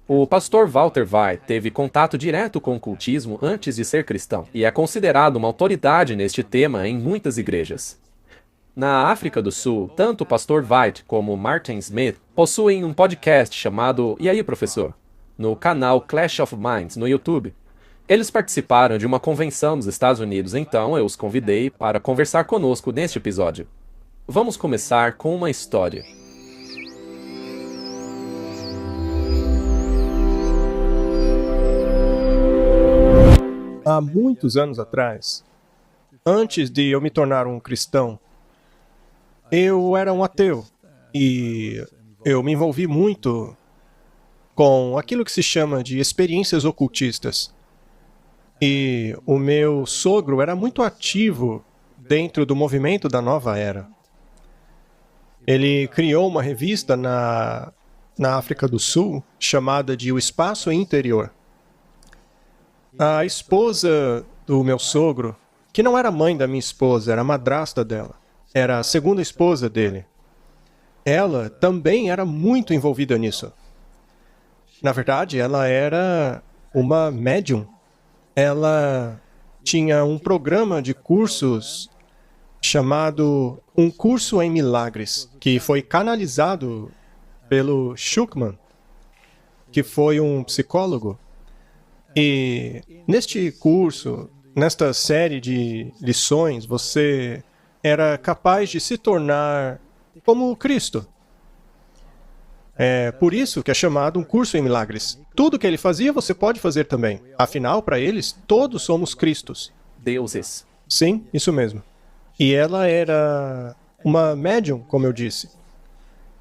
O pastor Walter White teve contato direto com o cultismo antes de ser cristão e é considerado uma autoridade neste tema em muitas igrejas. Na África do Sul, tanto o pastor White como Martin Smith possuem um podcast chamado E aí, professor? No canal Clash of Minds no YouTube. Eles participaram de uma convenção nos Estados Unidos, então eu os convidei para conversar conosco neste episódio. Vamos começar com uma história. Há muitos anos atrás, antes de eu me tornar um cristão, eu era um ateu e eu me envolvi muito com aquilo que se chama de experiências ocultistas. E o meu sogro era muito ativo dentro do movimento da Nova Era. Ele criou uma revista na África do Sul chamada de O Espaço Interior. A esposa do meu sogro, que não era mãe da minha esposa, era a madrasta dela, era a segunda esposa dele. Ela também era muito envolvida nisso. Na verdade, ela era uma médium. Ela tinha um programa de cursos chamado Um Curso em Milagres, que foi canalizado pelo Schuckmann, que foi um psicólogo. E neste curso, nesta série de lições, você era capaz de se tornar como Cristo. É por isso que é chamado um curso em milagres. Tudo que ele fazia, você pode fazer também. Afinal, para eles, todos somos Cristos. Deuses. Sim, isso mesmo. E ela era uma médium, como eu disse.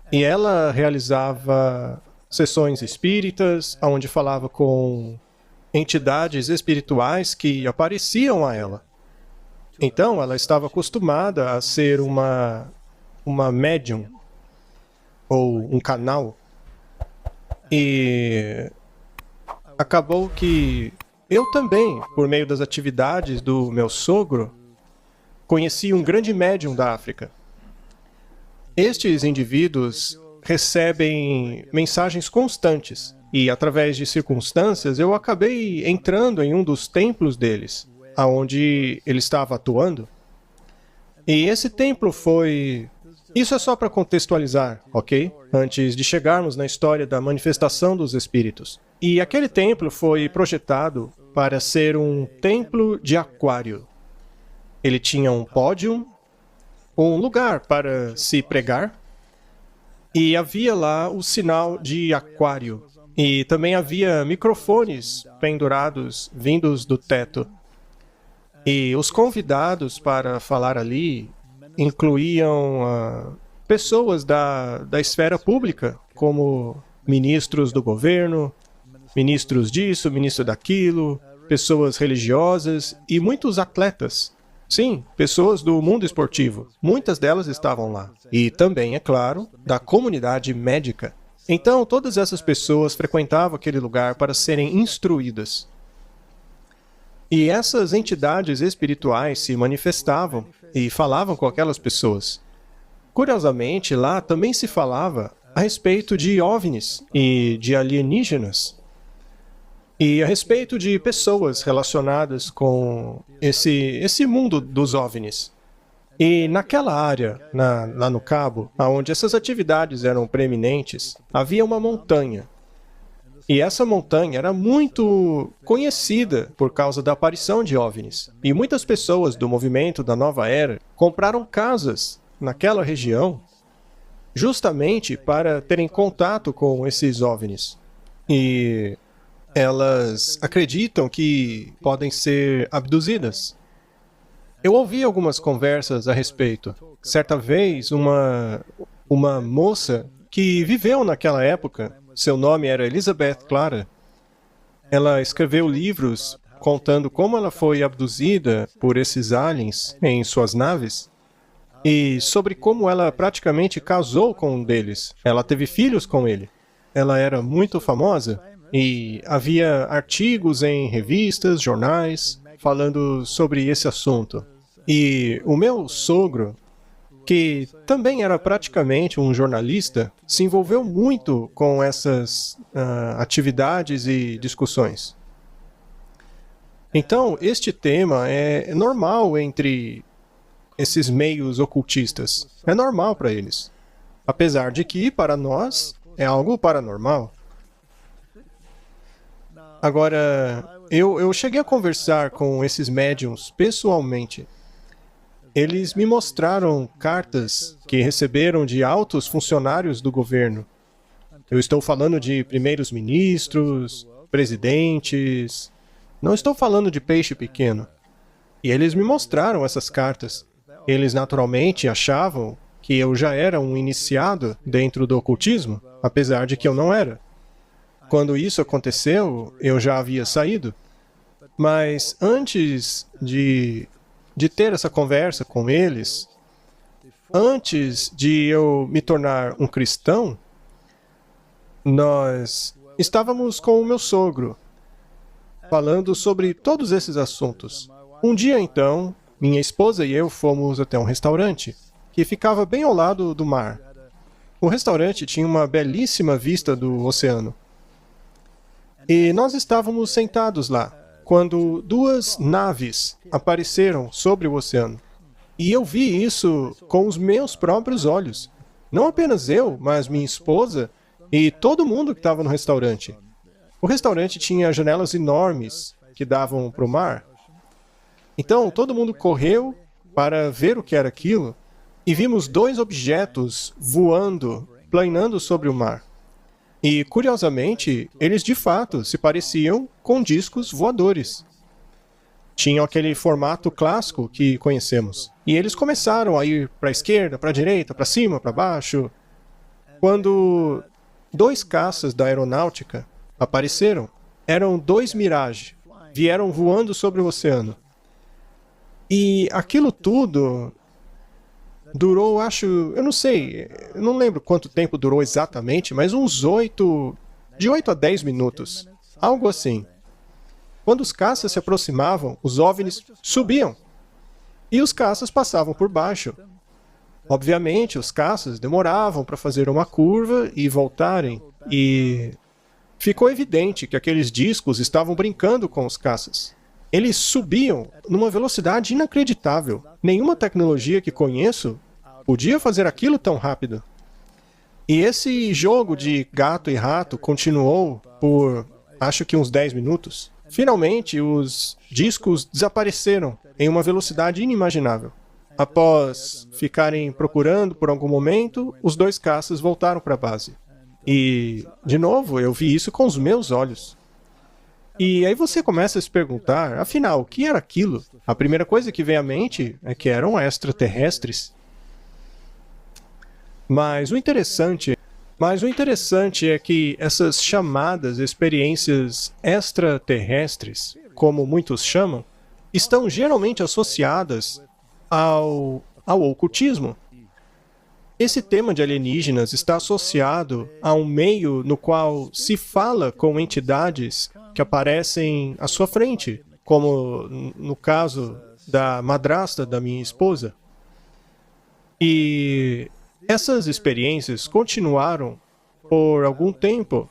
E ela realizava sessões espíritas, onde falava com entidades espirituais que apareciam a ela. Então, ela estava acostumada a ser uma médium, ou um canal. E acabou que eu também, por meio das atividades do meu sogro, conheci um grande médium da África. Estes indivíduos recebem mensagens constantes. E, através de circunstâncias, eu acabei entrando em um dos templos deles, aonde ele estava atuando. E esse templo foi... Isso é só para contextualizar, ok? Antes de chegarmos na história da manifestação dos espíritos. E aquele templo foi projetado para ser um templo de aquário. Ele tinha um pódio, um lugar para se pregar, e havia lá o sinal de aquário. E também havia microfones pendurados, vindos do teto. E os convidados para falar ali incluíam pessoas da esfera pública, como ministros do governo, ministros disso, ministro daquilo, pessoas religiosas e muitos atletas. Sim, pessoas do mundo esportivo. Muitas delas estavam lá. E também, é claro, da comunidade médica. Então, todas essas pessoas frequentavam aquele lugar para serem instruídas. E essas entidades espirituais se manifestavam e falavam com aquelas pessoas. Curiosamente, lá também se falava a respeito de OVNIs e de alienígenas. E a respeito de pessoas relacionadas com esse mundo dos OVNIs. E naquela área, lá no Cabo, onde essas atividades eram preeminentes, havia uma montanha. E essa montanha era muito conhecida por causa da aparição de OVNIs. E muitas pessoas do movimento da Nova Era compraram casas naquela região justamente para terem contato com esses OVNIs. E elas acreditam que podem ser abduzidas. Eu ouvi algumas conversas a respeito. Certa vez, uma moça que viveu naquela época, seu nome era Elizabeth Clara, ela escreveu livros contando como ela foi abduzida por esses aliens em suas naves e sobre como ela praticamente casou com um deles. Ela teve filhos com ele. Ela era muito famosa e havia artigos em revistas, jornais, falando sobre esse assunto. E o meu sogro, que também era praticamente um jornalista, se envolveu muito com essas atividades e discussões. Então, este tema é normal entre esses meios ocultistas. É normal para eles. Apesar de que, para nós, é algo paranormal. Agora, eu cheguei a conversar com esses médiums pessoalmente. Eles me mostraram cartas que receberam de altos funcionários do governo. Eu estou falando de primeiros ministros, presidentes. Não estou falando de peixe pequeno. E eles me mostraram essas cartas. Eles naturalmente achavam que eu já era um iniciado dentro do ocultismo, apesar de que eu não era. Quando isso aconteceu, eu já havia saído. Mas antes de ter essa conversa com eles, antes de eu me tornar um cristão, nós estávamos com o meu sogro, falando sobre todos esses assuntos. Um dia, então, minha esposa e eu fomos até um restaurante, que ficava bem ao lado do mar. O restaurante tinha uma belíssima vista do oceano. E nós estávamos sentados lá, quando duas naves apareceram sobre o oceano. E eu vi isso com os meus próprios olhos. Não apenas eu, mas minha esposa e todo mundo que estava no restaurante. O restaurante tinha janelas enormes que davam para o mar. Então, todo mundo correu para ver o que era aquilo e vimos dois objetos voando, planando sobre o mar. E, curiosamente, eles de fato se pareciam com discos voadores. Tinham aquele formato clássico que conhecemos. E eles começaram a ir para a esquerda, para a direita, para cima, para baixo. Quando dois caças da aeronáutica apareceram, eram dois Mirage, vieram voando sobre o oceano. E aquilo tudo durou, eu não lembro quanto tempo durou exatamente, mas de 8 a 10 minutos, algo assim. Quando os caças se aproximavam, os OVNIs subiam, e os caças passavam por baixo. Obviamente, os caças demoravam para fazer uma curva e voltarem, e ficou evidente que aqueles discos estavam brincando com os caças. Eles subiam numa velocidade inacreditável. Nenhuma tecnologia que conheço podia fazer aquilo tão rápido. E esse jogo de gato e rato continuou por, acho que uns 10 minutos. Finalmente, os discos desapareceram em uma velocidade inimaginável. Após ficarem procurando por algum momento, os dois caças voltaram para a base. E, de novo, eu vi isso com os meus olhos. E aí você começa a se perguntar, afinal, o que era aquilo? A primeira coisa que vem à mente é que eram extraterrestres. Mas o interessante é que essas chamadas experiências extraterrestres, como muitos chamam, estão geralmente associadas ao ocultismo. Esse tema de alienígenas está associado a um meio no qual se fala com entidades que aparecem à sua frente, como no caso da madrasta da minha esposa. E essas experiências continuaram por algum tempo.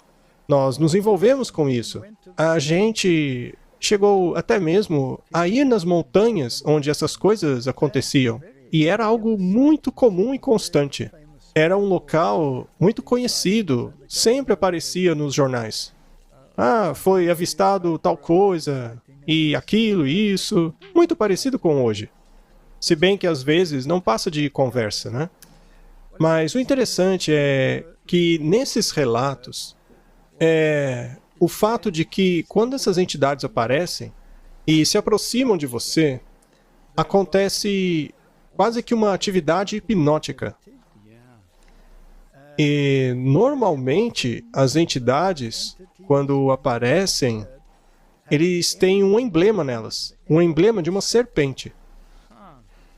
Nós nos envolvemos com isso. A gente chegou até mesmo a ir nas montanhas onde essas coisas aconteciam. E era algo muito comum e constante. Era um local muito conhecido, sempre aparecia nos jornais. Ah, foi avistado tal coisa, e aquilo, isso, muito parecido com hoje. Se bem que às vezes não passa de conversa, né? Mas o interessante é que nesses relatos, o fato de que quando essas entidades aparecem e se aproximam de você, acontece quase que uma atividade hipnótica. E normalmente as entidades, quando aparecem, eles têm um emblema nelas, um emblema de uma serpente.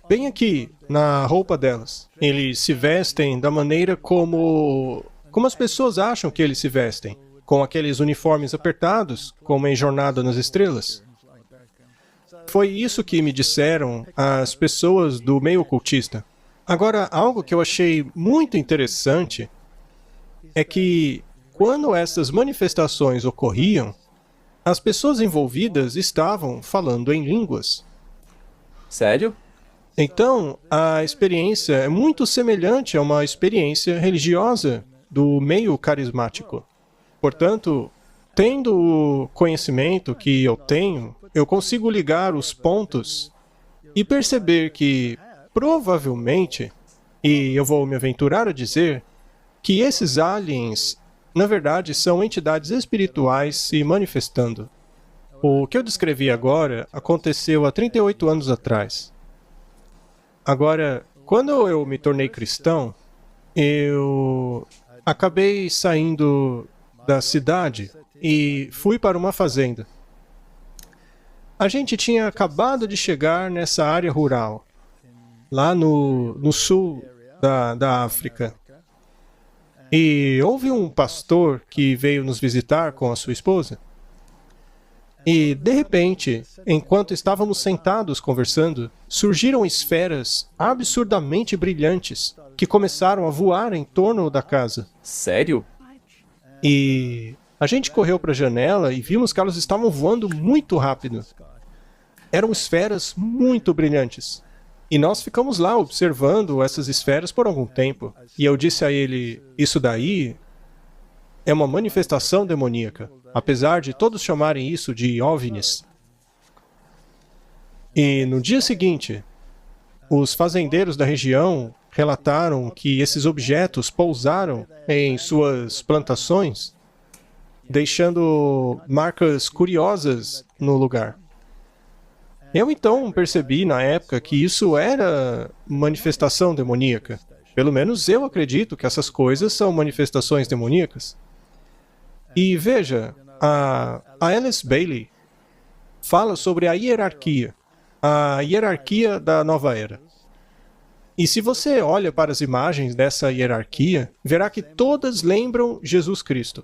Bem aqui, na roupa delas. Eles se vestem da maneira como as pessoas acham que eles se vestem, com aqueles uniformes apertados, como em Jornada nas Estrelas. Foi isso que me disseram as pessoas do meio ocultista. Agora, algo que eu achei muito interessante é que, quando essas manifestações ocorriam, as pessoas envolvidas estavam falando em línguas. Sério? Então, a experiência é muito semelhante a uma experiência religiosa do meio carismático. Portanto, tendo o conhecimento que eu tenho, eu consigo ligar os pontos e perceber que, provavelmente, e eu vou me aventurar a dizer, que esses aliens, na verdade, são entidades espirituais se manifestando. O que eu descrevi agora aconteceu há 38 anos atrás. Agora, quando eu me tornei cristão, eu acabei saindo da cidade e fui para uma fazenda. A gente tinha acabado de chegar nessa área rural, lá no sul da África. E houve um pastor que veio nos visitar com a sua esposa. E, de repente, enquanto estávamos sentados conversando, surgiram esferas absurdamente brilhantes que começaram a voar em torno da casa. Sério? E a gente correu para a janela e vimos que elas estavam voando muito rápido. Eram esferas muito brilhantes. E nós ficamos lá observando essas esferas por algum tempo. E eu disse a ele, isso daí é uma manifestação demoníaca, apesar de todos chamarem isso de OVNIs. E no dia seguinte, os fazendeiros da região relataram que esses objetos pousaram em suas plantações, deixando marcas curiosas no lugar. Eu então percebi na época que isso era manifestação demoníaca. Pelo menos eu acredito que essas coisas são manifestações demoníacas. E veja, a Alice Bailey fala sobre a hierarquia da nova era. E se você olha para as imagens dessa hierarquia, verá que todas lembram Jesus Cristo.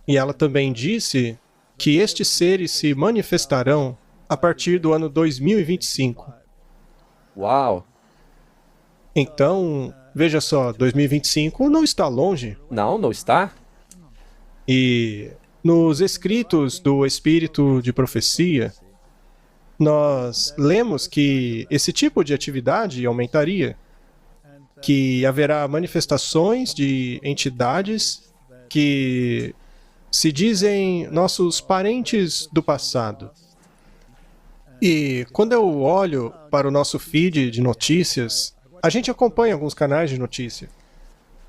E ela também disse que estes seres se manifestarão a partir do ano 2025. Uau! Então, veja só, 2025 não está longe. Não está? E nos escritos do Espírito de Profecia, nós lemos que esse tipo de atividade aumentaria, que haverá manifestações de entidades que se dizem nossos parentes do passado. E quando eu olho para o nosso feed de notícias, a gente acompanha alguns canais de notícia,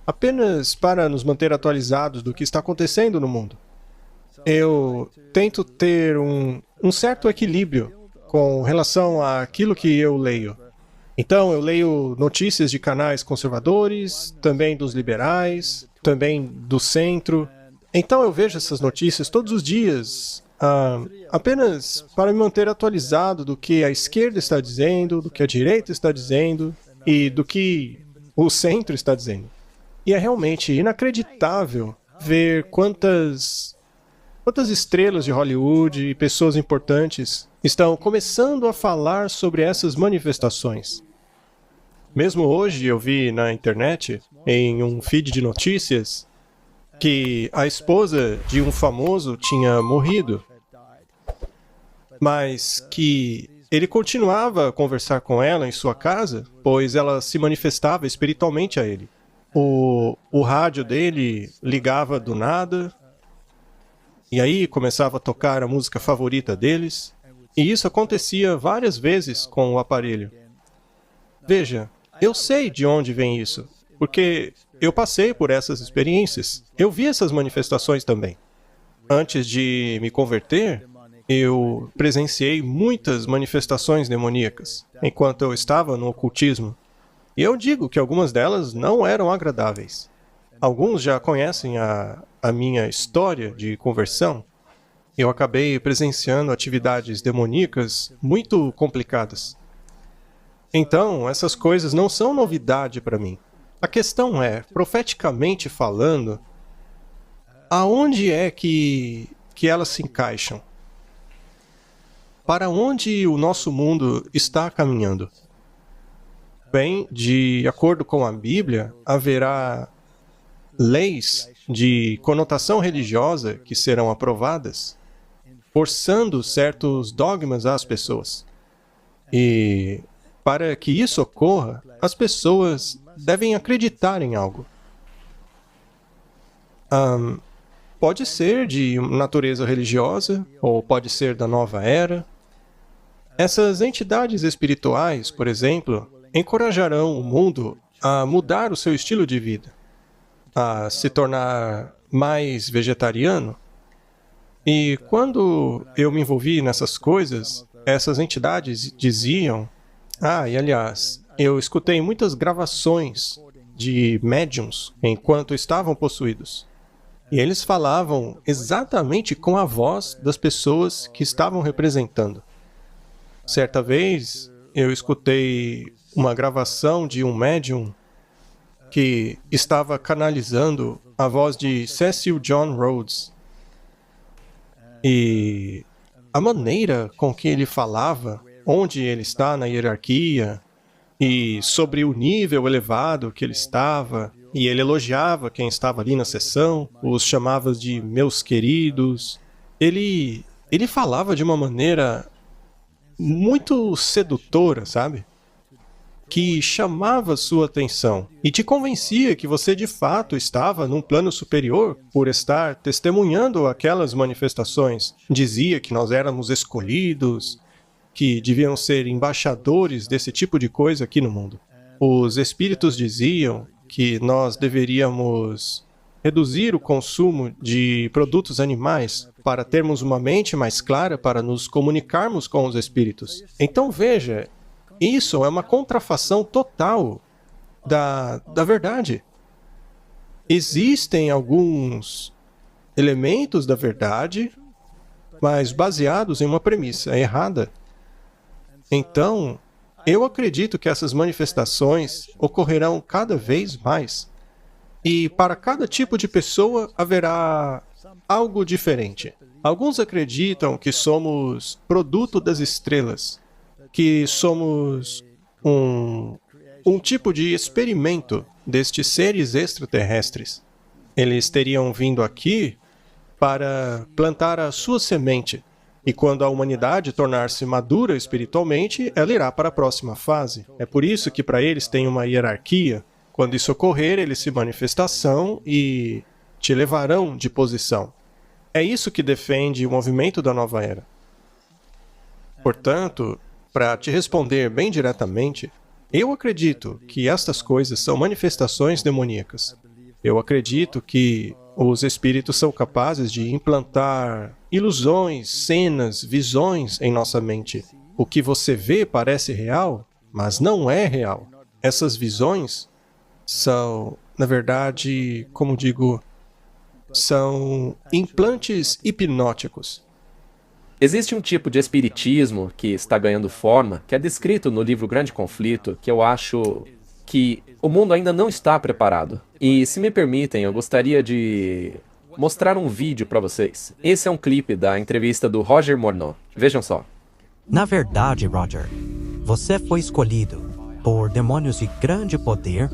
apenas para nos manter atualizados do que está acontecendo no mundo. Eu tento ter um certo equilíbrio com relação àquilo que eu leio. Então, eu leio notícias de canais conservadores, também dos liberais, também do centro. Então, eu vejo essas notícias todos os dias, apenas para me manter atualizado do que a esquerda está dizendo, do que a direita está dizendo e do que o centro está dizendo. E é realmente inacreditável ver quantas estrelas de Hollywood e pessoas importantes estão começando a falar sobre essas manifestações. Mesmo hoje eu vi na internet, em um feed de notícias, que a esposa de um famoso tinha morrido, mas que ele continuava a conversar com ela em sua casa, pois ela se manifestava espiritualmente a ele. O rádio dele ligava do nada, e aí começava a tocar a música favorita deles, e isso acontecia várias vezes com o aparelho. Veja, eu sei de onde vem isso, porque eu passei por essas experiências. Eu vi essas manifestações também. Antes de me converter, eu presenciei muitas manifestações demoníacas, enquanto eu estava no ocultismo. E eu digo que algumas delas não eram agradáveis. Alguns já conhecem a minha história de conversão. Eu acabei presenciando atividades demoníacas muito complicadas. Então, essas coisas não são novidade para mim. A questão é, profeticamente falando, aonde é que elas se encaixam? Para onde o nosso mundo está caminhando? Bem, de acordo com a Bíblia, haverá leis de conotação religiosa que serão aprovadas, forçando certos dogmas às pessoas. E para que isso ocorra, as pessoas devem acreditar em algo. Pode ser de natureza religiosa, ou pode ser da nova era. Essas entidades espirituais, por exemplo, encorajarão o mundo a mudar o seu estilo de vida, a se tornar mais vegetariano. E quando eu me envolvi nessas coisas, essas entidades diziam... e aliás, eu escutei muitas gravações de médiums enquanto estavam possuídos. E eles falavam exatamente com a voz das pessoas que estavam representando. Certa vez, eu escutei uma gravação de um médium que estava canalizando a voz de Cecil John Rhodes. E a maneira com que ele falava, onde ele está na hierarquia, e sobre o nível elevado que ele estava, e ele elogiava quem estava ali na sessão, os chamava de meus queridos. Ele falava de uma maneira muito sedutora, sabe? Que chamava sua atenção e te convencia que você de fato estava num plano superior por estar testemunhando aquelas manifestações. Dizia que nós éramos escolhidos, que deviam ser embaixadores desse tipo de coisa aqui no mundo. Os espíritos diziam que nós deveríamos reduzir o consumo de produtos animais para termos uma mente mais clara para nos comunicarmos com os espíritos. Então veja, isso é uma contrafação total da verdade. Existem alguns elementos da verdade, mas baseados em uma premissa errada. Então, eu acredito que essas manifestações ocorrerão cada vez mais. E para cada tipo de pessoa haverá algo diferente. Alguns acreditam que somos produto das estrelas, que somos um tipo de experimento destes seres extraterrestres. Eles teriam vindo aqui para plantar a sua semente. E quando a humanidade tornar-se madura espiritualmente, ela irá para a próxima fase. É por isso que para eles tem uma hierarquia. Quando isso ocorrer, eles se manifestação e te levarão de posição. É isso que defende o movimento da nova era. Portanto, para te responder bem diretamente, eu acredito que estas coisas são manifestações demoníacas. Eu acredito que os espíritos são capazes de implantar ilusões, cenas, visões em nossa mente. O que você vê parece real, mas não é real. Essas visões são, na verdade, como digo, são implantes hipnóticos. Existe um tipo de espiritismo que está ganhando forma, que é descrito no livro Grande Conflito, que eu acho que o mundo ainda não está preparado. E, se me permitem, eu gostaria de mostrar um vídeo para vocês. Esse é um clipe da entrevista do Roger Morneau. Vejam só. Na verdade, Roger, você foi escolhido por demônios de grande poder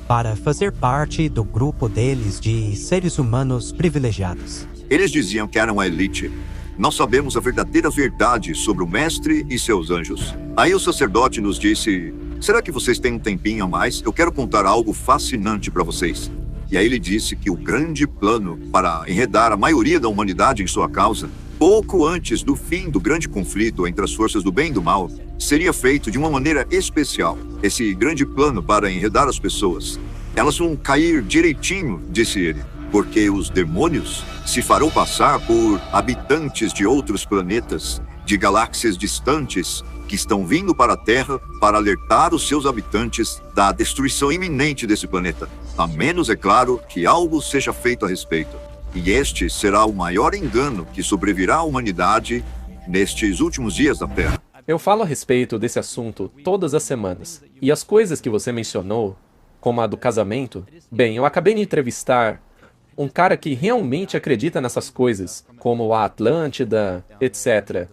para fazer parte do grupo deles de seres humanos privilegiados. Eles diziam que eram a elite. Nós sabemos a verdadeira verdade sobre o mestre e seus anjos. Aí o sacerdote nos disse: será que vocês têm um tempinho a mais? Eu quero contar algo fascinante para vocês. E aí ele disse que o grande plano para enredar a maioria da humanidade em sua causa, pouco antes do fim do grande conflito entre as forças do bem e do mal, seria feito de uma maneira especial. Esse grande plano para enredar as pessoas. Elas vão cair direitinho, disse ele, porque os demônios se farão passar por habitantes de outros planetas, de galáxias distantes, que estão vindo para a Terra para alertar os seus habitantes da destruição iminente desse planeta. A menos, é claro, que algo seja feito a respeito. E este será o maior engano que sobrevirá à humanidade nestes últimos dias da Terra. Eu falo a respeito desse assunto todas as semanas. E as coisas que você mencionou, como a do casamento, bem, eu acabei de entrevistar um cara que realmente acredita nessas coisas, como a Atlântida, etc.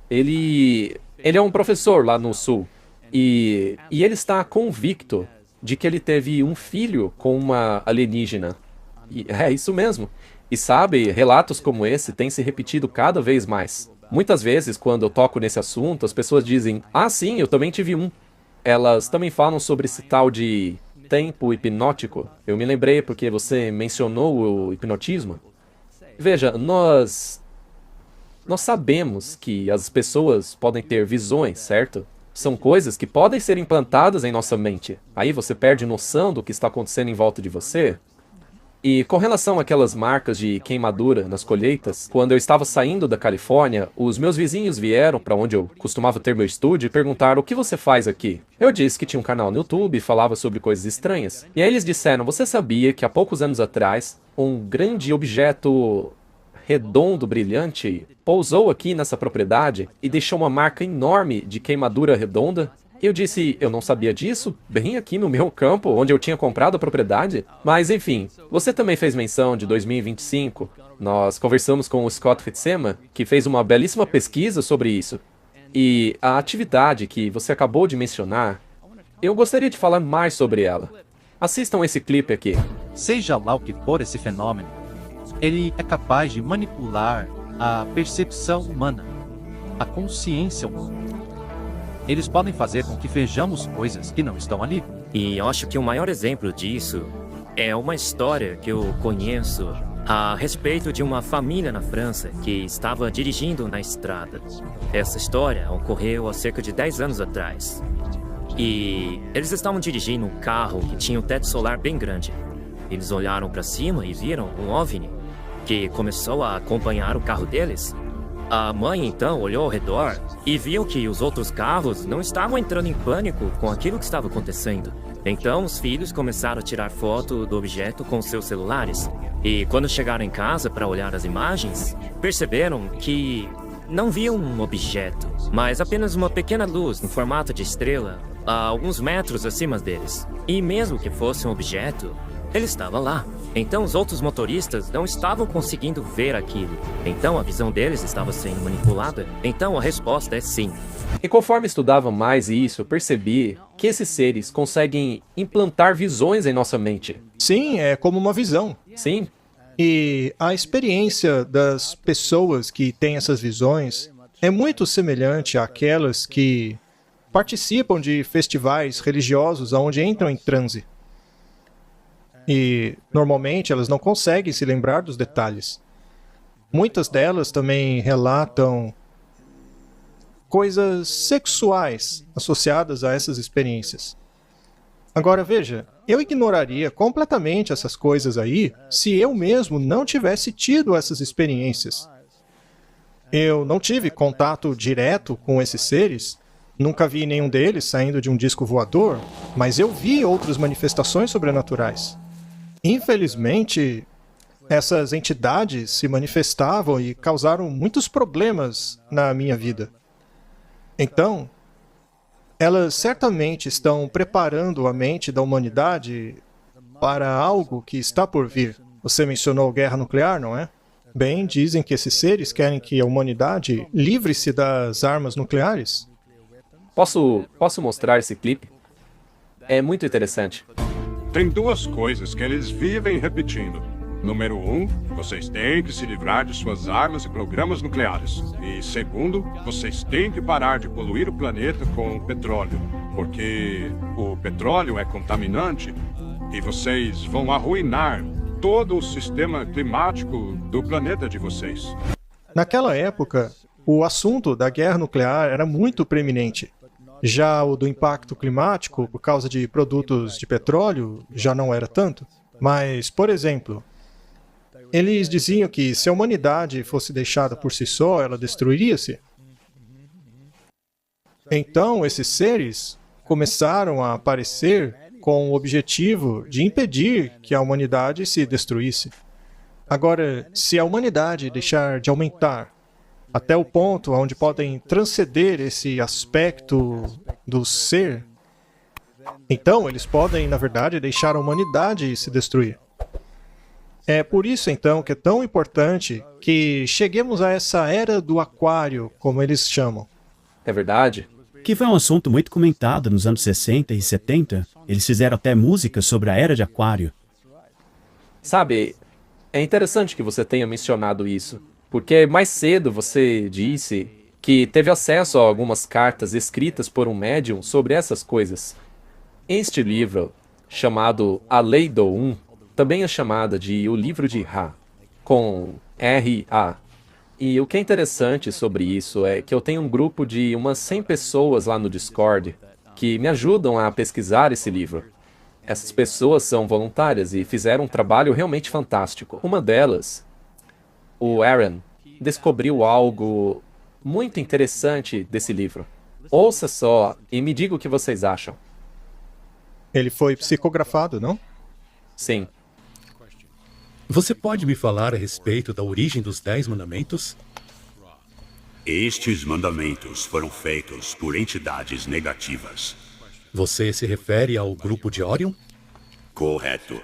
Ele é um professor lá no Sul. E ele está convicto de que ele teve um filho com uma alienígena. E é isso mesmo. E sabe, relatos como esse têm se repetido cada vez mais. Muitas vezes, quando eu toco nesse assunto, as pessoas dizem: ah, sim, eu também tive um. Elas também falam sobre esse tal de tempo hipnótico. Eu me lembrei porque você mencionou o hipnotismo. Veja, nós sabemos que as pessoas podem ter visões, certo? São coisas que podem ser implantadas em nossa mente. Aí você perde noção do que está acontecendo em volta de você. E com relação àquelas marcas de queimadura nas colheitas, quando eu estava saindo da Califórnia, os meus vizinhos vieram para onde eu costumava ter meu estúdio e perguntaram: o que você faz aqui? Eu disse que tinha um canal no YouTube e falava sobre coisas estranhas. E aí eles disseram: você sabia que há poucos anos atrás, um grande objeto redondo, brilhante, pousou aqui nessa propriedade e deixou uma marca enorme de queimadura redonda? Eu disse: eu não sabia disso, bem aqui no meu campo, onde eu tinha comprado a propriedade. Mas enfim, você também fez menção de 2025. Nós conversamos com o Scott Fitzema, que fez uma belíssima pesquisa sobre isso. E a atividade que você acabou de mencionar, eu gostaria de falar mais sobre ela. Assistam esse clipe aqui. Seja lá o que for esse fenômeno, ele é capaz de manipular a percepção humana, a consciência humana. Eles podem fazer com que vejamos coisas que não estão ali. E eu acho que o maior exemplo disso é uma história que eu conheço a respeito de uma família na França que estava dirigindo na estrada. Essa história ocorreu há cerca de 10 anos atrás. E eles estavam dirigindo um carro que tinha um teto solar bem grande. Eles olharam para cima e viram um OVNI que começou a acompanhar o carro deles. A mãe então olhou ao redor e viu que os outros carros não estavam entrando em pânico com aquilo que estava acontecendo. Então os filhos começaram a tirar foto do objeto com seus celulares. E quando chegaram em casa para olhar as imagens, perceberam que não viam um objeto, mas apenas uma pequena luz no formato de estrela a alguns metros acima deles. E mesmo que fosse um objeto, ele estava lá. Então os outros motoristas não estavam conseguindo ver aquilo. Então a visão deles estava sendo manipulada. Então a resposta é sim. E conforme estudava mais isso, eu percebi que esses seres conseguem implantar visões em nossa mente. Sim, é como uma visão. Sim. E a experiência das pessoas que têm essas visões é muito semelhante àquelas que participam de festivais religiosos onde entram em transe. E, normalmente, elas não conseguem se lembrar dos detalhes. Muitas delas também relatam coisas sexuais associadas a essas experiências. Agora, veja, eu ignoraria completamente essas coisas aí se eu mesmo não tivesse tido essas experiências. Eu não tive contato direto com esses seres, nunca vi nenhum deles saindo de um disco voador, mas eu vi outras manifestações sobrenaturais. Infelizmente, essas entidades se manifestavam e causaram muitos problemas na minha vida. Então, elas certamente estão preparando a mente da humanidade para algo que está por vir. Você mencionou guerra nuclear, não é? Bem, dizem que esses seres querem que a humanidade livre-se das armas nucleares. Posso mostrar esse clipe? É muito interessante. Tem duas coisas que eles vivem repetindo. Número 1, vocês têm que se livrar de suas armas e programas nucleares. E segundo, vocês têm que parar de poluir o planeta com petróleo. Porque o petróleo é contaminante e vocês vão arruinar todo o sistema climático do planeta de vocês. Naquela época, o assunto da guerra nuclear era muito preeminente. Já o do impacto climático, por causa de produtos de petróleo, já não era tanto. Mas, por exemplo, eles diziam que se a humanidade fosse deixada por si só, ela destruiria-se. Então, esses seres começaram a aparecer com o objetivo de impedir que a humanidade se destruísse. Agora, se a humanidade deixar de aumentar até o ponto onde podem transcender esse aspecto do ser, então eles podem, na verdade, deixar a humanidade se destruir. É por isso, então, que é tão importante que cheguemos a essa era do aquário, como eles chamam. É verdade? que foi um assunto muito comentado nos anos 60 e 70. Eles fizeram até música sobre a Era de Aquário. Sabe, é interessante que você tenha mencionado isso, porque mais cedo você disse que teve acesso a algumas cartas escritas por um médium sobre essas coisas. Este livro, chamado A Lei do Um, também é chamada de O Livro de Ra, com R-A. E o que é interessante sobre isso é que eu tenho um grupo de umas 100 pessoas lá no Discord que me ajudam a pesquisar esse livro. Essas pessoas são voluntárias e fizeram um trabalho realmente fantástico. Uma delas, o Aaron, descobriu algo muito interessante desse livro. Ouça só e me diga o que vocês acham. Ele foi psicografado, não? Sim. Você pode me falar a respeito da origem dos 10 mandamentos? Estes mandamentos foram feitos por entidades negativas. Você se refere ao grupo de Orion? Correto.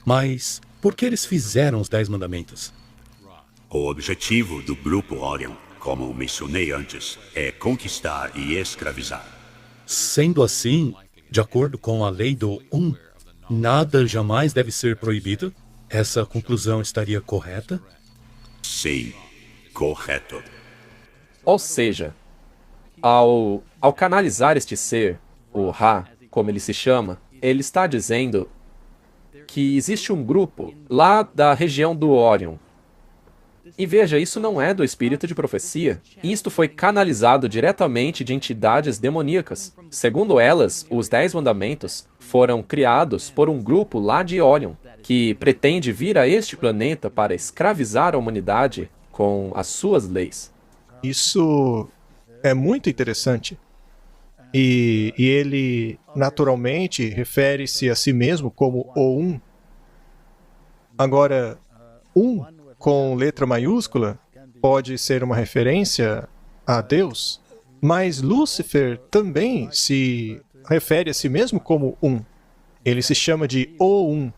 Mas por que eles fizeram os 10 mandamentos? O objetivo do grupo Orion, como mencionei antes, é conquistar e escravizar. Sendo assim, de acordo com a lei do Um, nada jamais deve ser proibido? Essa conclusão estaria correta? Sim, correto. Ou seja, ao canalizar este ser, o Ra, como ele se chama, ele está dizendo que existe um grupo lá da região do Orion. E veja, isso não é do espírito de profecia. Isto foi canalizado diretamente de entidades demoníacas. Segundo elas, os 10 mandamentos foram criados por um grupo lá de Orion, que pretende vir a este planeta para escravizar a humanidade com as suas leis. Isso é muito interessante. E ele, naturalmente, refere-se a si mesmo como o Um. Agora, Um com letra maiúscula pode ser uma referência a Deus, mas Lúcifer também se refere a si mesmo como Um. Ele se chama de O Um.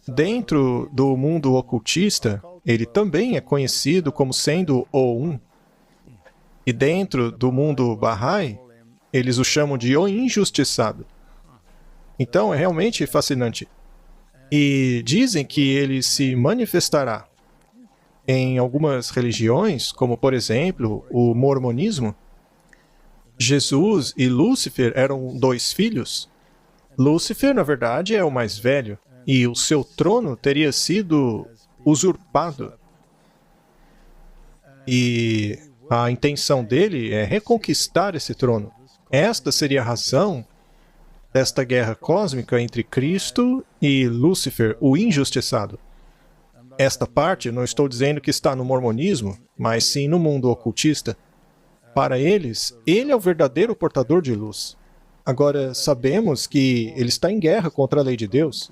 Dentro do mundo ocultista, ele também é conhecido como sendo o Um. E dentro do mundo Bahá'í, eles o chamam de o Injustiçado. Então é realmente fascinante. E dizem que ele se manifestará em algumas religiões, como por exemplo o mormonismo. Jesus e Lúcifer eram 2 filhos. Lúcifer, na verdade, é o mais velho, e o seu trono teria sido usurpado. E a intenção dele é reconquistar esse trono. Esta seria a razão desta guerra cósmica entre Cristo e Lúcifer, o injustiçado. Esta parte não estou dizendo que está no mormonismo, mas sim no mundo ocultista. Para eles, ele é o verdadeiro portador de luz. Agora, sabemos que ele está em guerra contra a lei de Deus.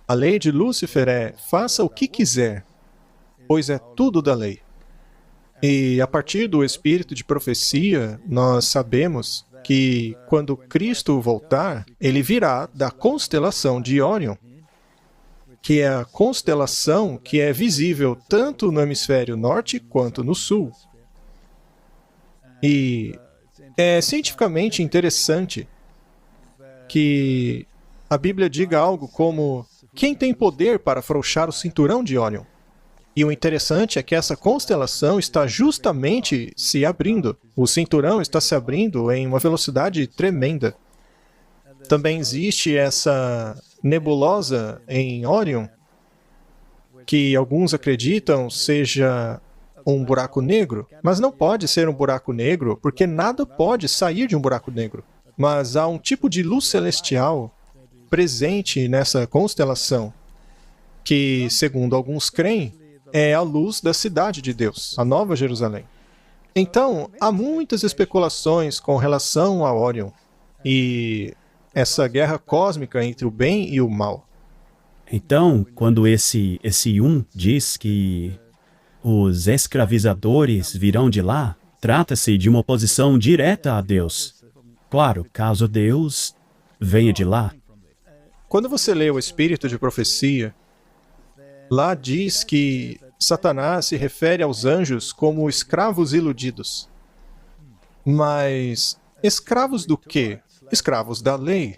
A lei de Lúcifer é: faça o que quiser, pois é tudo da lei. E a partir do espírito de profecia, nós sabemos que quando Cristo voltar, ele virá da constelação de Orion, que é a constelação que é visível tanto no hemisfério norte quanto no sul. E é cientificamente interessante que a Bíblia diga algo como: quem tem poder para afrouxar o cinturão de Orion? E o interessante é que essa constelação está justamente se abrindo. O cinturão está se abrindo em uma velocidade tremenda. Também existe essa nebulosa em Orion, que alguns acreditam seja um buraco negro, mas não pode ser um buraco negro, porque nada pode sair de um buraco negro. Mas há um tipo de luz celestial presente nessa constelação, que, segundo alguns creem, é a luz da cidade de Deus, a Nova Jerusalém. Então, há muitas especulações com relação a Orion e essa guerra cósmica entre o bem e o mal. Então, quando esse Um diz que os escravizadores virão de lá, trata-se de uma oposição direta a Deus. Claro, caso Deus venha de lá. Quando você lê o Espírito de Profecia, lá diz que Satanás se refere aos anjos como escravos iludidos. Mas escravos do quê? Escravos da lei.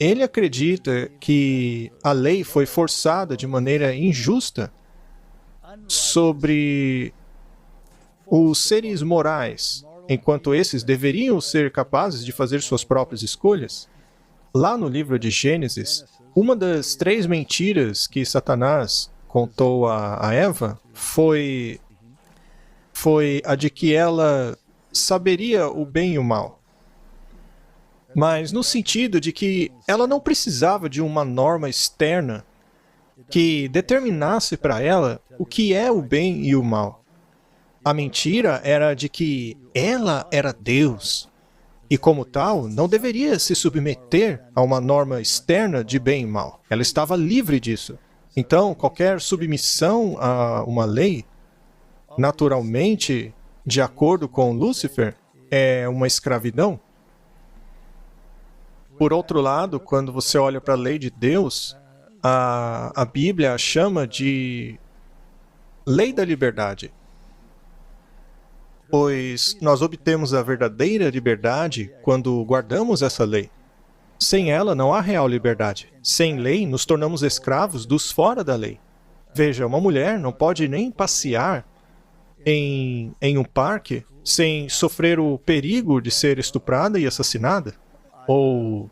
Ele acredita que a lei foi forçada de maneira injusta sobre os seres morais, enquanto esses deveriam ser capazes de fazer suas próprias escolhas. Lá no livro de Gênesis, uma das 3 mentiras que Satanás contou a Eva foi a de que ela saberia o bem e o mal. Mas no sentido de que ela não precisava de uma norma externa que determinasse para ela o que é o bem e o mal. A mentira era de que ela era Deus e, como tal, não deveria se submeter a uma norma externa de bem e mal. Ela estava livre disso. Então, qualquer submissão a uma lei, naturalmente, de acordo com Lúcifer, é uma escravidão. Por outro lado, quando você olha para a lei de Deus, a Bíblia a chama de lei da liberdade. Pois nós obtemos a verdadeira liberdade quando guardamos essa lei. Sem ela não há real liberdade. Sem lei, nos tornamos escravos dos fora da lei. Veja, uma mulher não pode nem passear em um parque sem sofrer o perigo de ser estuprada e assassinada. Ou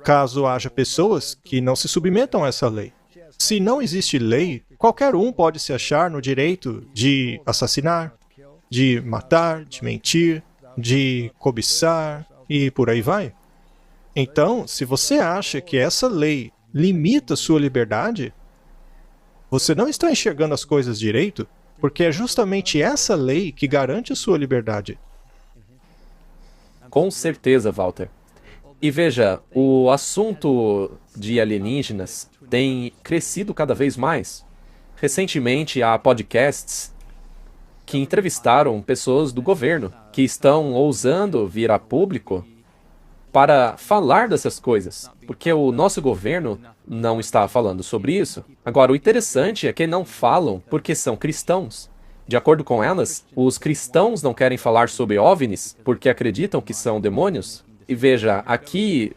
caso haja pessoas que não se submetam a essa lei. Se não existe lei, qualquer um pode se achar no direito de assassinar, de matar, de mentir, de cobiçar e por aí vai. Então, se você acha que essa lei limita sua liberdade, você não está enxergando as coisas direito, porque é justamente essa lei que garante a sua liberdade. Com certeza, Walter. E veja, o assunto de alienígenas tem crescido cada vez mais. Recentemente, há podcasts que entrevistaram pessoas do governo que estão ousando vir a público para falar dessas coisas, porque o nosso governo não está falando sobre isso. Agora, o interessante é que não falam porque são cristãos. De acordo com elas, os cristãos não querem falar sobre OVNIs porque acreditam que são demônios. E veja, aqui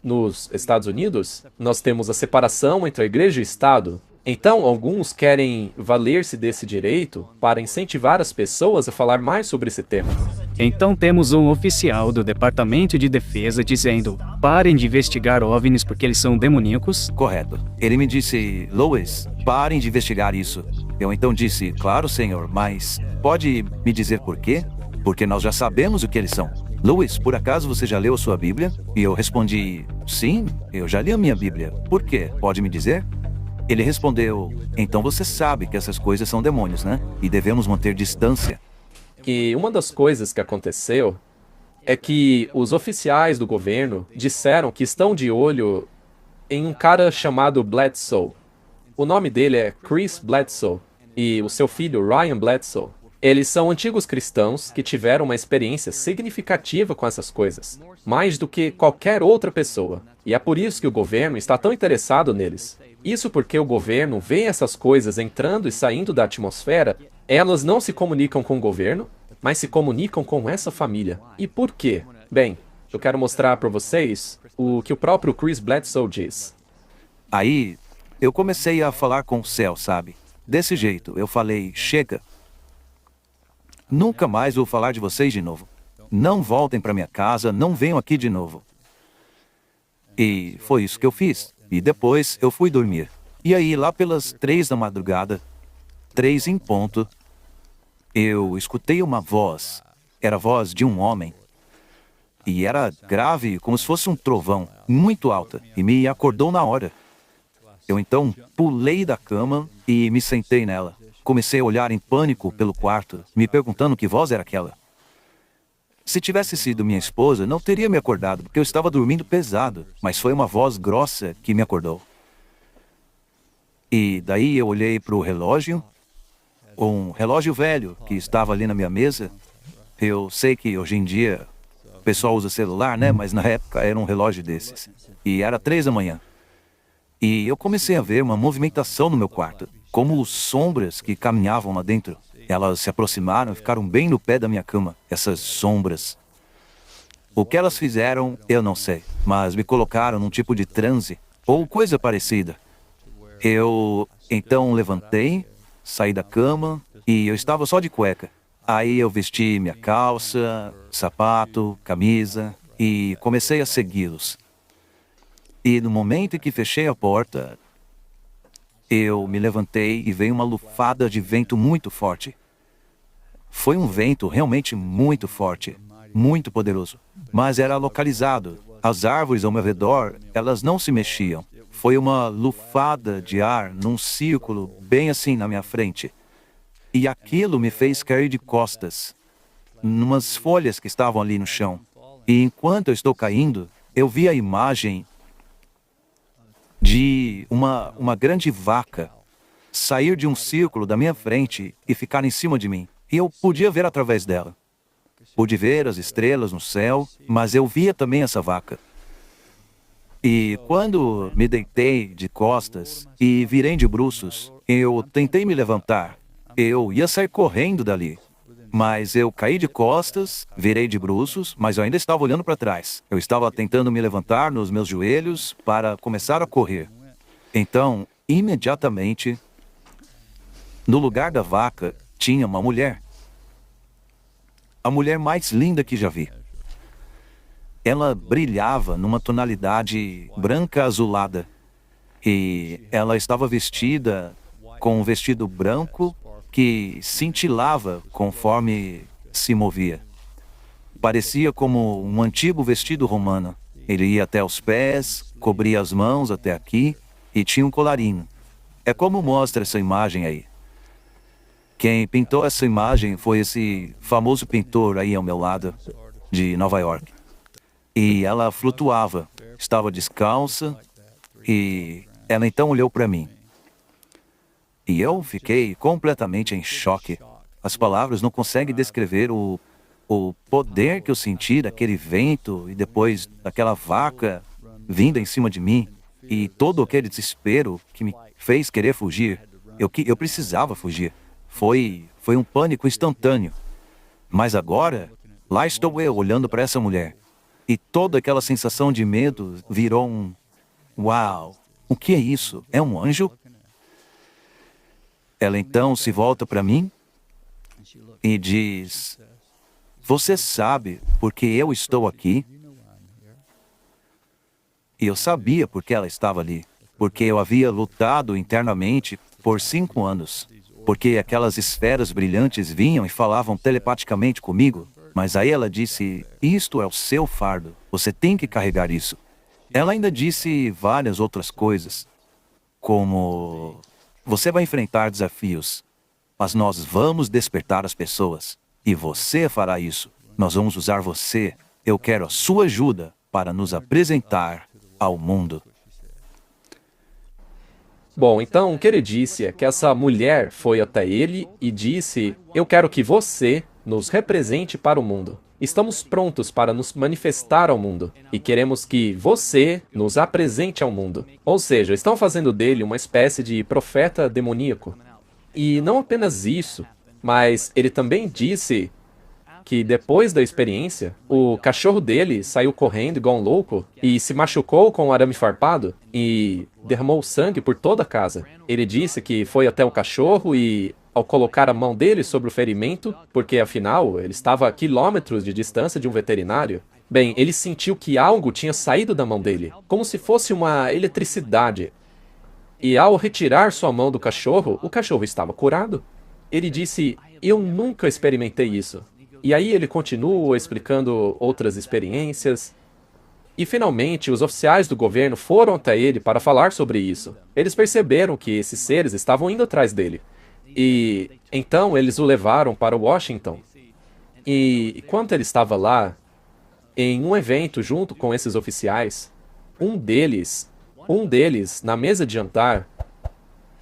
nos Estados Unidos, nós temos a separação entre a igreja e o Estado. Então, alguns querem valer-se desse direito para incentivar as pessoas a falar mais sobre esse tema. Então temos um oficial do Departamento de Defesa dizendo: parem de investigar OVNIs porque eles são demoníacos. Correto. Ele me disse: Lois, parem de investigar isso. Eu então disse: claro, senhor, mas pode me dizer por quê? Porque nós já sabemos o que eles são. Lois, por acaso você já leu a sua Bíblia? E eu respondi: sim, eu já li a minha Bíblia. Por quê? Pode me dizer? Ele respondeu: então você sabe que essas coisas são demônios, né? E devemos manter distância. E uma das coisas que aconteceu é que os oficiais do governo disseram que estão de olho em um cara chamado Bledsoe. O nome dele é Chris Bledsoe e o seu filho Ryan Bledsoe. Eles são antigos cristãos que tiveram uma experiência significativa com essas coisas, mais do que qualquer outra pessoa. E é por isso que o governo está tão interessado neles. Isso porque o governo vê essas coisas entrando e saindo da atmosfera. Elas não se comunicam com o governo, mas se comunicam com essa família. E por quê? Bem, eu quero mostrar para vocês o que o próprio Chris Bledsoe diz. Aí, eu comecei a falar com o céu, sabe? Desse jeito, eu falei: chega. Nunca mais vou falar de vocês de novo. Não voltem para minha casa, não venham aqui de novo. E foi isso que eu fiz. E depois eu fui dormir. E aí, lá pelas 3 da madrugada, 3 em ponto, eu escutei uma voz. Era a voz de um homem. E era grave, como se fosse um trovão, muito alta. E me acordou na hora. Eu então pulei da cama e me sentei nela. Comecei a olhar em pânico pelo quarto, me perguntando que voz era aquela. Se tivesse sido minha esposa, não teria me acordado, porque eu estava dormindo pesado, mas foi uma voz grossa que me acordou. E daí eu olhei para o relógio, um relógio velho que estava ali na minha mesa. Eu sei que hoje em dia o pessoal usa celular, né? Mas na época era um relógio desses. E era 3 da manhã. E eu comecei a ver uma movimentação no meu quarto, como sombras que caminhavam lá dentro. Elas se aproximaram e ficaram bem no pé da minha cama, essas sombras. O que elas fizeram, eu não sei, mas me colocaram num tipo de transe, ou coisa parecida. Eu, então, levantei, saí da cama, e eu estava só de cueca. Aí eu vesti minha calça, sapato, camisa, e comecei a segui-los. E no momento em que fechei a porta, eu me levantei e veio uma lufada de vento muito forte. Foi um vento realmente muito forte, muito poderoso, mas era localizado. As árvores ao meu redor, elas não se mexiam. Foi uma lufada de ar num círculo bem assim na minha frente. E aquilo me fez cair de costas, numas folhas que estavam ali no chão. E enquanto eu estou caindo, eu vi a imagem de uma grande vaca sair de um círculo da minha frente e ficar em cima de mim. E eu podia ver através dela. Pude ver as estrelas no céu, mas eu via também essa vaca. E quando me deitei de costas e virei de bruços, eu tentei me levantar. Eu ia sair correndo dali. Mas eu caí de costas, virei de bruços, mas eu ainda estava olhando para trás. Eu estava tentando me levantar nos meus joelhos para começar a correr. Então, imediatamente, no lugar da vaca, tinha uma mulher. A mulher mais linda que já vi. Ela brilhava numa tonalidade branca azulada. E ela estava vestida com um vestido branco que cintilava conforme se movia. Parecia como um antigo vestido romano. Ele ia até os pés, cobria as mãos até aqui e tinha um colarinho. É como mostra essa imagem aí. Quem pintou essa imagem foi esse famoso pintor aí ao meu lado, de Nova York. E ela flutuava, estava descalça e ela então olhou para mim. E eu fiquei completamente em choque. As palavras não conseguem descrever o poder que eu senti daquele vento e depois daquela vaca vinda em cima de mim e todo aquele desespero que me fez querer fugir. Eu precisava fugir. Foi um pânico instantâneo. Mas agora, lá estou eu olhando para essa mulher. E toda aquela sensação de medo virou um... Uau! O que é isso? É um anjo? Ela então se volta para mim e diz: "Você sabe por que eu estou aqui?" E eu sabia por que ela estava ali. Porque eu havia lutado internamente por 5 anos. Porque aquelas esferas brilhantes vinham e falavam telepaticamente comigo. Mas aí ela disse: "Isto é o seu fardo. Você tem que carregar isso." Ela ainda disse várias outras coisas, como: "Você vai enfrentar desafios, mas nós vamos despertar as pessoas. E você fará isso. Nós vamos usar você. Eu quero a sua ajuda para nos apresentar ao mundo." Bom, então o que ele disse é que essa mulher foi até ele e disse: "Eu quero que você nos represente para o mundo. Estamos prontos para nos manifestar ao mundo e queremos que você nos apresente ao mundo." Ou seja, estão fazendo dele uma espécie de profeta demoníaco. E não apenas isso, mas ele também disse que depois da experiência, o cachorro dele saiu correndo igual um louco e se machucou com um arame farpado e derramou sangue por toda a casa. Ele disse que foi até o cachorro e, ao colocar a mão dele sobre o ferimento, porque afinal ele estava a quilômetros de distância de um veterinário, bem, ele sentiu que algo tinha saído da mão dele, como se fosse uma eletricidade. E ao retirar sua mão do cachorro, o cachorro estava curado. Ele disse: "Eu nunca experimentei isso." E aí ele continua explicando outras experiências. E finalmente os oficiais do governo foram até ele para falar sobre isso. Eles perceberam que esses seres estavam indo atrás dele. E então eles o levaram para Washington. E enquanto ele estava lá, em um evento junto com esses oficiais, um deles, na mesa de jantar,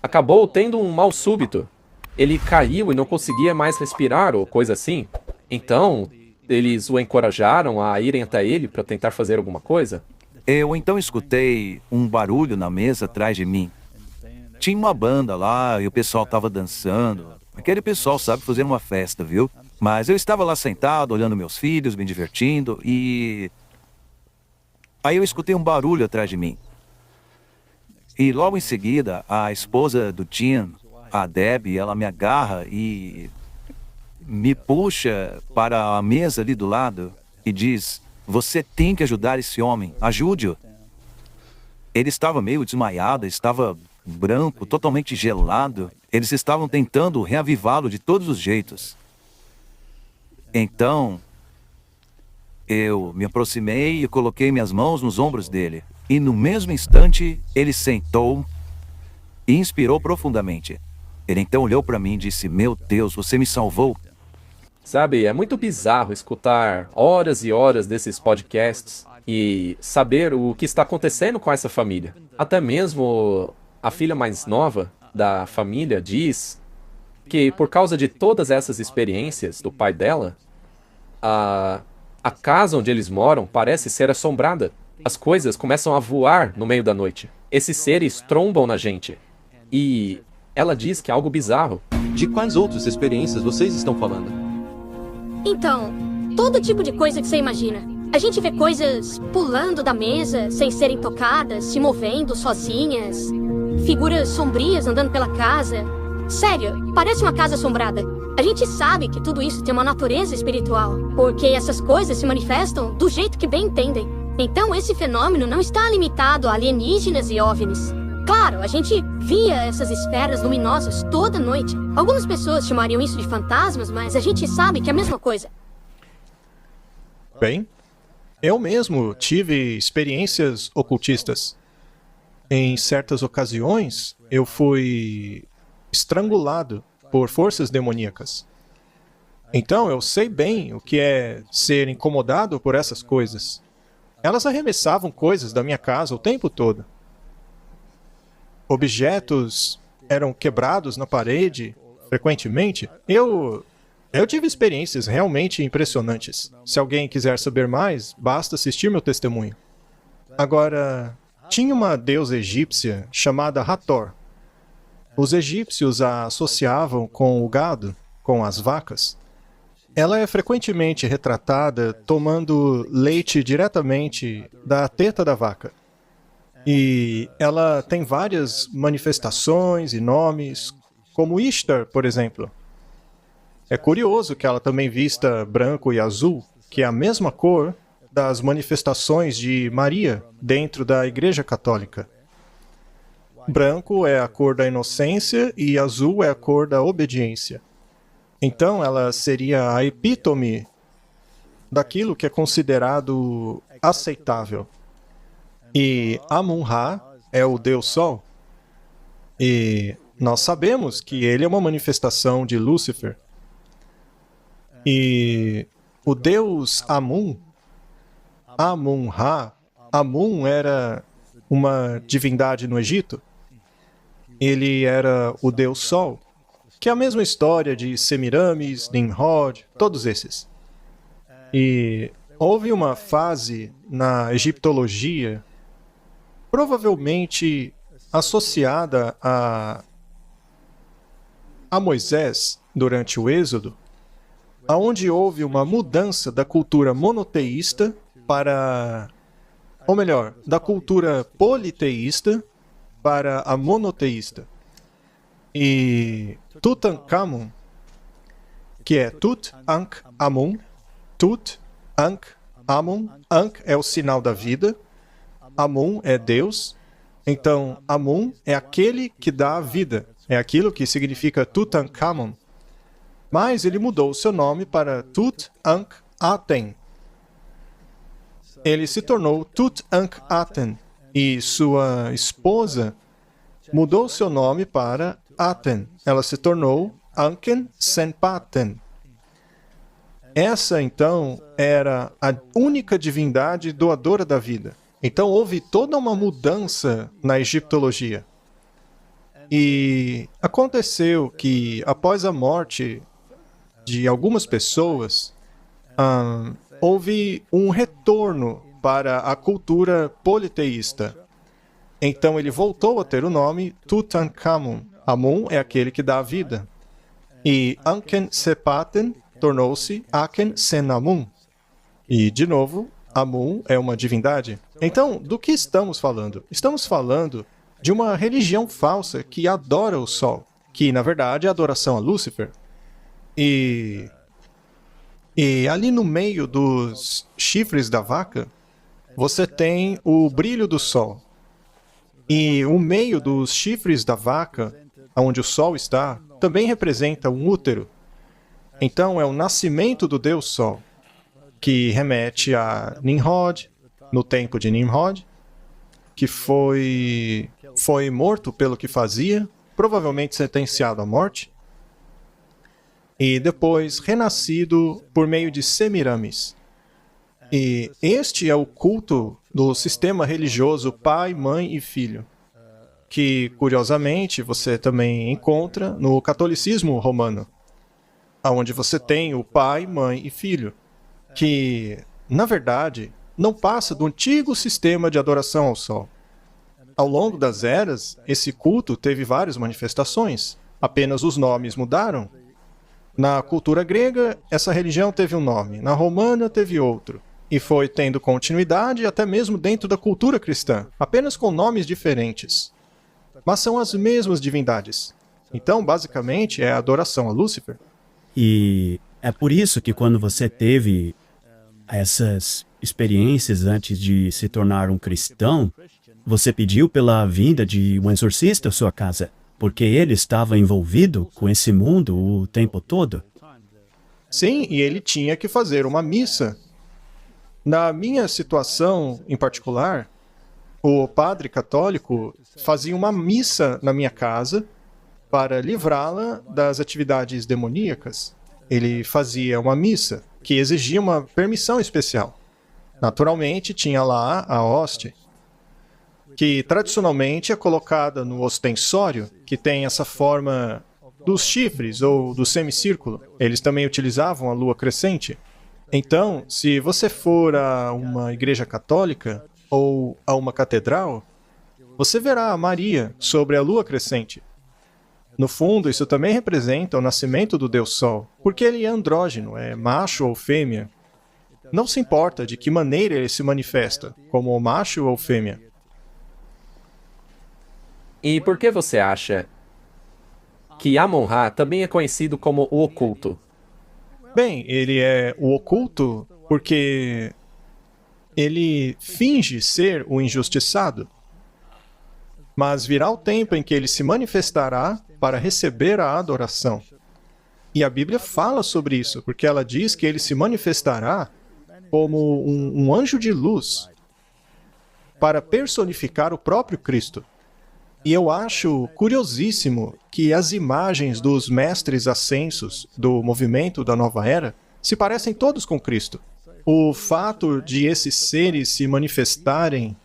acabou tendo um mal súbito. Ele caiu e não conseguia mais respirar ou coisa assim. Então, eles o encorajaram a irem até ele para tentar fazer alguma coisa. Eu então escutei um barulho na mesa atrás de mim. Tinha uma banda lá e o pessoal estava dançando. Aquele pessoal sabe fazer uma festa, viu? Mas eu estava lá sentado, olhando meus filhos, me divertindo, e... Aí eu escutei um barulho atrás de mim. E logo em seguida, a esposa do Tim, a Debbie, ela me agarra e me puxa para a mesa ali do lado e diz: você tem que ajudar esse homem, ajude-o. Ele estava meio desmaiado, estava branco, totalmente gelado. Eles estavam tentando reavivá-lo de todos os jeitos. Então, eu me aproximei e coloquei minhas mãos nos ombros dele. E no mesmo instante, ele sentou e inspirou profundamente. Ele então olhou para mim e disse: meu Deus, você me salvou. Sabe, é muito bizarro escutar horas e horas desses podcasts e saber o que está acontecendo com essa família. Até mesmo a filha mais nova da família diz que por causa de todas essas experiências do pai dela, a casa onde eles moram parece ser assombrada. As coisas começam a voar no meio da noite. Esses seres trombam na gente. E ela diz que é algo bizarro. De quais outras experiências vocês estão falando? Então, todo tipo de coisa que você imagina. A gente vê coisas pulando da mesa, sem serem tocadas, se movendo sozinhas. Figuras sombrias andando pela casa. Sério, parece uma casa assombrada. A gente sabe que tudo isso tem uma natureza espiritual, porque essas coisas se manifestam do jeito que bem entendem. Então esse fenômeno não está limitado a alienígenas e OVNIs. Claro, a gente via essas esferas luminosas toda noite. Algumas pessoas chamariam isso de fantasmas, mas a gente sabe que é a mesma coisa. Bem, eu mesmo tive experiências ocultistas. Em certas ocasiões, eu fui estrangulado por forças demoníacas. Então, eu sei bem o que é ser incomodado por essas coisas. Elas arremessavam coisas da minha casa o tempo todo. Objetos eram quebrados na parede frequentemente. Eu tive experiências realmente impressionantes. Se alguém quiser saber mais, basta assistir meu testemunho. Agora, tinha uma deusa egípcia chamada Hathor. Os egípcios a associavam com o gado, com as vacas. Ela é frequentemente retratada tomando leite diretamente da teta da vaca. E ela tem várias manifestações e nomes, como Ishtar, por exemplo. É curioso que ela também vista branco e azul, que é a mesma cor das manifestações de Maria dentro da Igreja Católica. Branco é a cor da inocência e azul é a cor da obediência. Então, ela seria a epítome daquilo que é considerado aceitável. E Amun-Ra é o Deus Sol. E nós sabemos que ele é uma manifestação de Lúcifer. E o Deus Amun, Amun-Ra, Amun era uma divindade no Egito. Ele era o Deus Sol, que é a mesma história de Semiramis, Nimrod, todos esses. E houve uma fase na egiptologia, provavelmente associada a Moisés durante o Êxodo, onde houve uma mudança da cultura monoteísta para, ou melhor, da cultura politeísta para a monoteísta. E Tutankhamun, que é Tut-Ankh-Amun, Tut-Ankh-Amun, Ankh é o sinal da vida, Amun é Deus, então Amun é aquele que dá a vida, é aquilo que significa Tutankhamun. Mas ele mudou o seu nome para Tut-Ankh-Aten. Ele se tornou Tut-Ankh-Aten e sua esposa mudou seu nome para Aten. Ela se tornou Anken-Senpaten. Essa, então, era a única divindade doadora da vida. Então, houve toda uma mudança na egiptologia. E aconteceu que, após a morte de algumas pessoas, houve um retorno para a cultura politeísta. Então, ele voltou a ter o nome Tutankhamun. Amun é aquele que dá a vida. E Anken Sepaten tornou-se Aken Senamun. E, de novo, Amun é uma divindade. Então, do que estamos falando? Estamos falando de uma religião falsa que adora o Sol, que, na verdade, é adoração a Lúcifer. E ali no meio dos chifres da vaca, você tem o brilho do Sol. E o meio dos chifres da vaca, onde o Sol está, também representa um útero. Então, é o nascimento do Deus Sol, que remete a Nimrod, no tempo de Nimrod, que foi morto pelo que fazia, provavelmente sentenciado à morte, e depois renascido por meio de Semiramis. E este é o culto do sistema religioso pai, mãe e filho, que, curiosamente, você também encontra no catolicismo romano, onde você tem o pai, mãe e filho, que, na verdade, não passa do antigo sistema de adoração ao Sol. Ao longo das eras, esse culto teve várias manifestações, apenas os nomes mudaram. Na cultura grega, essa religião teve um nome, na romana teve outro, e foi tendo continuidade até mesmo dentro da cultura cristã, apenas com nomes diferentes. Mas são as mesmas divindades. Então, basicamente, é a adoração a Lúcifer. E é por isso que quando você teve essas experiências antes de se tornar um cristão, você pediu pela vinda de um exorcista à sua casa, porque ele estava envolvido com esse mundo o tempo todo? Sim, e ele tinha que fazer uma missa. Na minha situação em particular, o padre católico fazia uma missa na minha casa para livrá-la das atividades demoníacas. Ele fazia uma missa que exigia uma permissão especial. Naturalmente, tinha lá a hóstia, que tradicionalmente é colocada no ostensório, que tem essa forma dos chifres ou do semicírculo. Eles também utilizavam a lua crescente. Então, se você for a uma igreja católica ou a uma catedral, você verá a Maria sobre a lua crescente. No fundo, isso também representa o nascimento do Deus Sol, porque ele é andrógeno, é macho ou fêmea. Não se importa de que maneira ele se manifesta, como macho ou fêmea. E por que você acha que Amon-Ra também é conhecido como o oculto? Bem, ele é o oculto porque ele finge ser o injustiçado. Mas virá o tempo em que ele se manifestará para receber a adoração. E a Bíblia fala sobre isso, porque ela diz que ele se manifestará como um anjo de luz para personificar o próprio Cristo. E eu acho curiosíssimo que as imagens dos mestres ascensos do movimento da Nova Era se parecem todos com Cristo. O fato de esses seres se manifestarem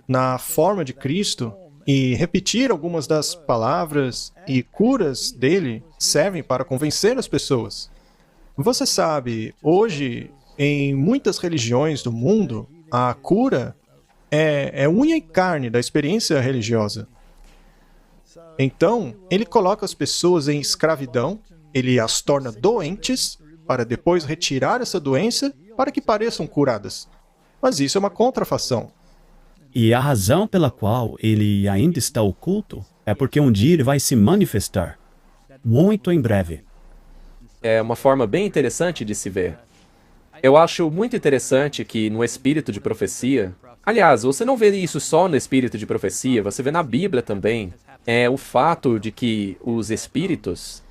na forma de Cristo e repetir algumas das palavras e curas dele servem para convencer as pessoas. Você sabe, hoje, em muitas religiões do mundo, a cura é unha e carne da experiência religiosa. Então, ele coloca as pessoas em escravidão, ele as torna doentes, para depois retirar essa doença para que pareçam curadas. Mas isso é uma contrafação. E a razão pela qual ele ainda está oculto é porque um dia ele vai se manifestar. Muito em breve. É uma forma bem interessante de se ver. Eu acho muito interessante que no espírito de profecia... Aliás, você não vê isso só no espírito de profecia, você vê na Bíblia também. É o fato de que os espíritos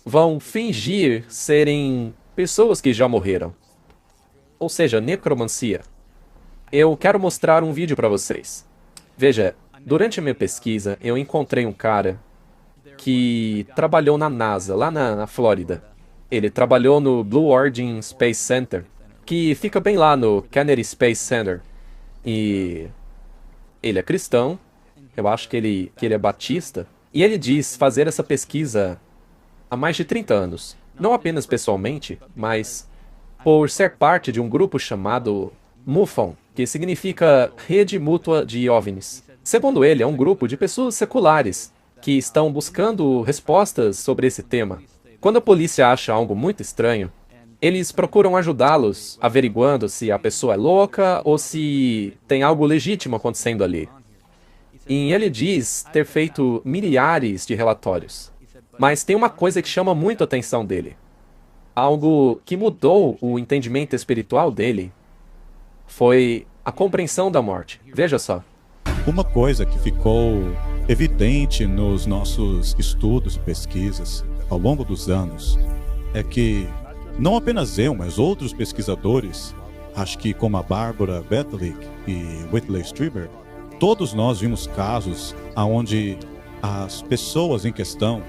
vão fingir serem pessoas que já morreram. Ou seja, necromancia. Eu quero mostrar um vídeo para vocês. Veja, durante a minha pesquisa, eu encontrei um cara que trabalhou na NASA, lá na Flórida. Ele trabalhou no Blue Origin Space Center, que fica bem lá no Kennedy Space Center. E ele é cristão, eu acho que ele é batista, e ele diz fazer essa pesquisa há mais de 30 anos. Não apenas pessoalmente, mas por ser parte de um grupo chamado MUFON, que significa Rede Mútua de OVNIs. Segundo ele, é um grupo de pessoas seculares que estão buscando respostas sobre esse tema. Quando a polícia acha algo muito estranho, eles procuram ajudá-los, averiguando se a pessoa é louca ou se tem algo legítimo acontecendo ali. E ele diz ter feito milhares de relatórios. Mas tem uma coisa que chama muito a atenção dele. Algo que mudou o entendimento espiritual dele foi a compreensão da morte. Veja só. Uma coisa que ficou evidente nos nossos estudos e pesquisas ao longo dos anos é que não apenas eu, mas outros pesquisadores, acho que como a Barbara Bethelick e Whitley Strieber, todos nós vimos casos onde as pessoas em questão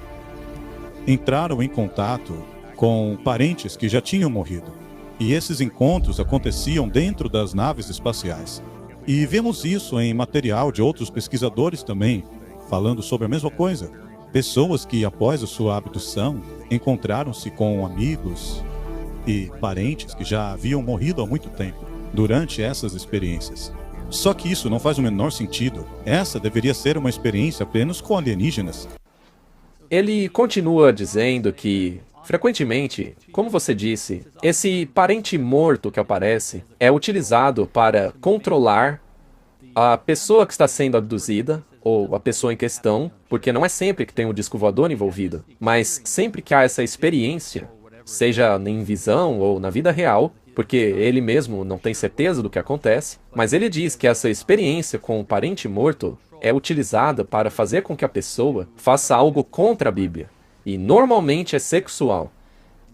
entraram em contato com parentes que já tinham morrido. E esses encontros aconteciam dentro das naves espaciais. E vemos isso em material de outros pesquisadores também, falando sobre a mesma coisa. Pessoas que, após a sua abdução, encontraram-se com amigos e parentes que já haviam morrido há muito tempo durante essas experiências. Só que isso não faz o menor sentido. Essa deveria ser uma experiência apenas com alienígenas. Ele continua dizendo que, frequentemente, como você disse, esse parente morto que aparece é utilizado para controlar a pessoa que está sendo abduzida, ou a pessoa em questão, porque não é sempre que tem um disco voador envolvido, mas sempre que há essa experiência, seja em visão ou na vida real, porque ele mesmo não tem certeza do que acontece, mas ele diz que essa experiência com o parente morto é utilizada para fazer com que a pessoa faça algo contra a Bíblia, e normalmente é sexual.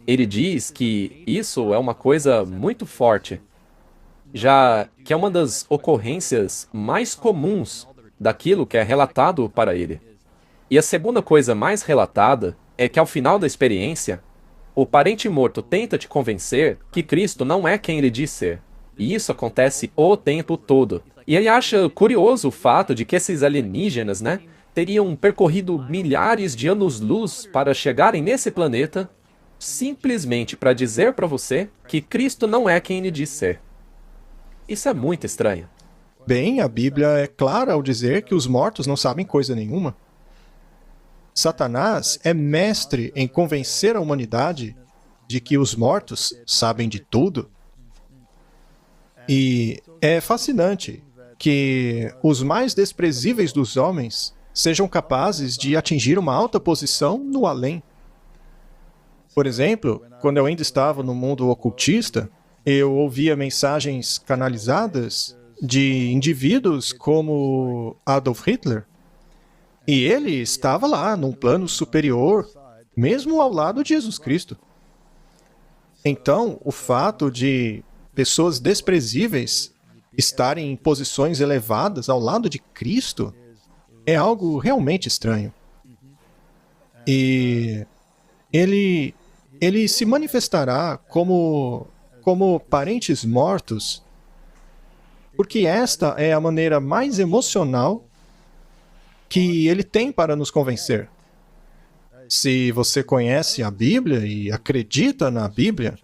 Ele diz que isso é uma coisa muito forte, já que é uma das ocorrências mais comuns daquilo que é relatado para ele. E a segunda coisa mais relatada é que ao final da experiência, o parente morto tenta te convencer que Cristo não é quem ele diz ser. E isso acontece o tempo todo. E ele acha curioso o fato de que esses alienígenas, teriam percorrido milhares de anos-luz para chegarem nesse planeta simplesmente para dizer para você que Cristo não é quem ele diz ser. Isso é muito estranho. Bem, a Bíblia é clara ao dizer que os mortos não sabem coisa nenhuma. Satanás é mestre em convencer a humanidade de que os mortos sabem de tudo. E é fascinante que os mais desprezíveis dos homens sejam capazes de atingir uma alta posição no além. Por exemplo, quando eu ainda estava no mundo ocultista, eu ouvia mensagens canalizadas de indivíduos como Adolf Hitler. E ele estava lá, num plano superior, mesmo ao lado de Jesus Cristo. Então, o fato de pessoas desprezíveis estarem em posições elevadas ao lado de Cristo é algo realmente estranho. E ele se manifestará como parentes mortos, porque esta é a maneira mais emocional que ele tem para nos convencer. Se você conhece a Bíblia e acredita na Bíblia,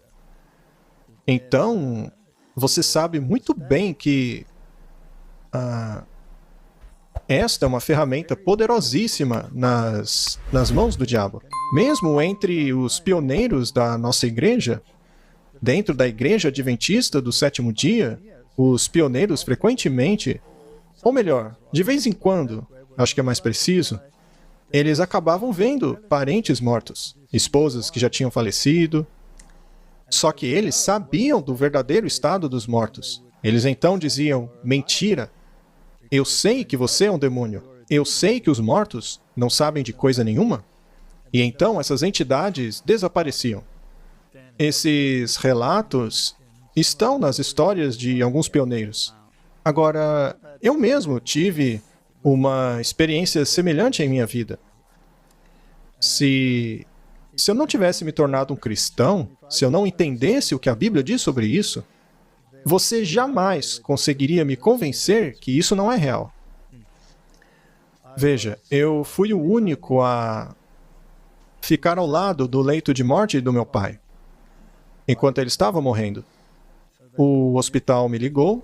então você sabe muito bem que esta é uma ferramenta poderosíssima nas mãos do diabo. Mesmo entre os pioneiros da nossa igreja, dentro da Igreja Adventista do Sétimo Dia, os pioneiros frequentemente, ou melhor, de vez em quando, acho que é mais preciso, eles acabavam vendo parentes mortos, esposas que já tinham falecido. Só que eles sabiam do verdadeiro estado dos mortos. Eles então diziam, mentira, eu sei que você é um demônio, eu sei que os mortos não sabem de coisa nenhuma. E então essas entidades desapareciam. Esses relatos estão nas histórias de alguns pioneiros. Agora, eu mesmo tive uma experiência semelhante em minha vida. Se eu não tivesse me tornado um cristão, se eu não entendesse o que a Bíblia diz sobre isso, você jamais conseguiria me convencer que isso não é real. Veja, eu fui o único a ficar ao lado do leito de morte do meu pai, enquanto ele estava morrendo. O hospital me ligou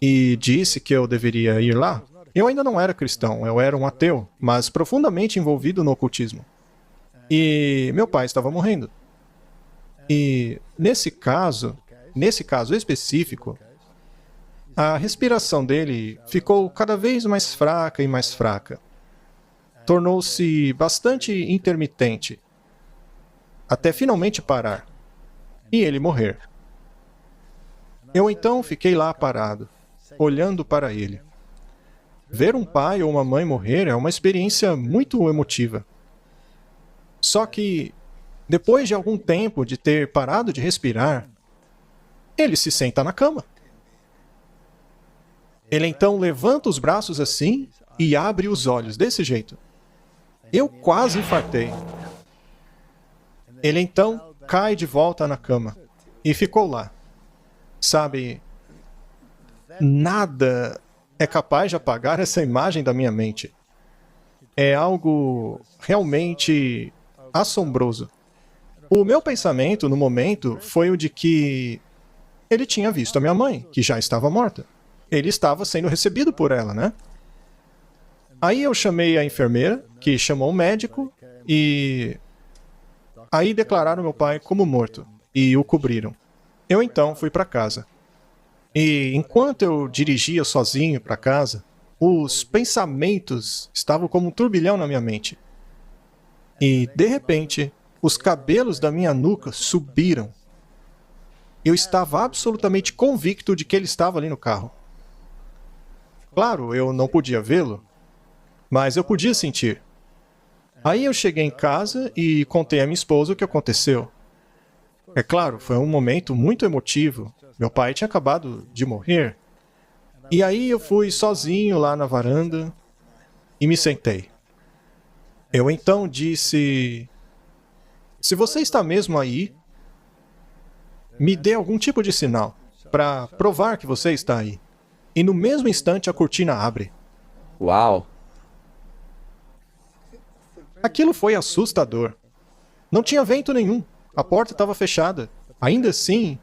e disse que eu deveria ir lá. Eu ainda não era cristão, eu era um ateu, mas profundamente envolvido no ocultismo. E meu pai estava morrendo. E nesse caso específico, a respiração dele ficou cada vez mais fraca e mais fraca. Tornou-se bastante intermitente, até finalmente parar, e ele morrer. Eu então fiquei lá parado, olhando para ele. Ver um pai ou uma mãe morrer é uma experiência muito emotiva. Só que, depois de algum tempo de ter parado de respirar, ele se senta na cama. Ele então levanta os braços assim e abre os olhos desse jeito. Eu quase infartei. Ele então cai de volta na cama e ficou lá. Sabe, nada é capaz de apagar essa imagem da minha mente. É algo realmente assombroso. O meu pensamento no momento foi o de que ele tinha visto a minha mãe, que já estava morta. Ele estava sendo recebido por ela, né? Aí eu chamei a enfermeira, que chamou o médico, e aí declararam meu pai como morto, e o cobriram. Eu então fui para casa. E enquanto eu dirigia sozinho para casa, os pensamentos estavam como um turbilhão na minha mente. E, de repente, os cabelos da minha nuca subiram. Eu estava absolutamente convicto de que ele estava ali no carro. Claro, eu não podia vê-lo, mas eu podia sentir. Aí eu cheguei em casa e contei à minha esposa o que aconteceu. É claro, foi um momento muito emotivo. Meu pai tinha acabado de morrer. E aí eu fui sozinho lá na varanda e me sentei. Eu então disse: se você está mesmo aí, me dê algum tipo de sinal para provar que você está aí. E no mesmo instante a cortina abre. Uau! Aquilo foi assustador. Não tinha vento nenhum. A porta estava fechada. Ainda assim,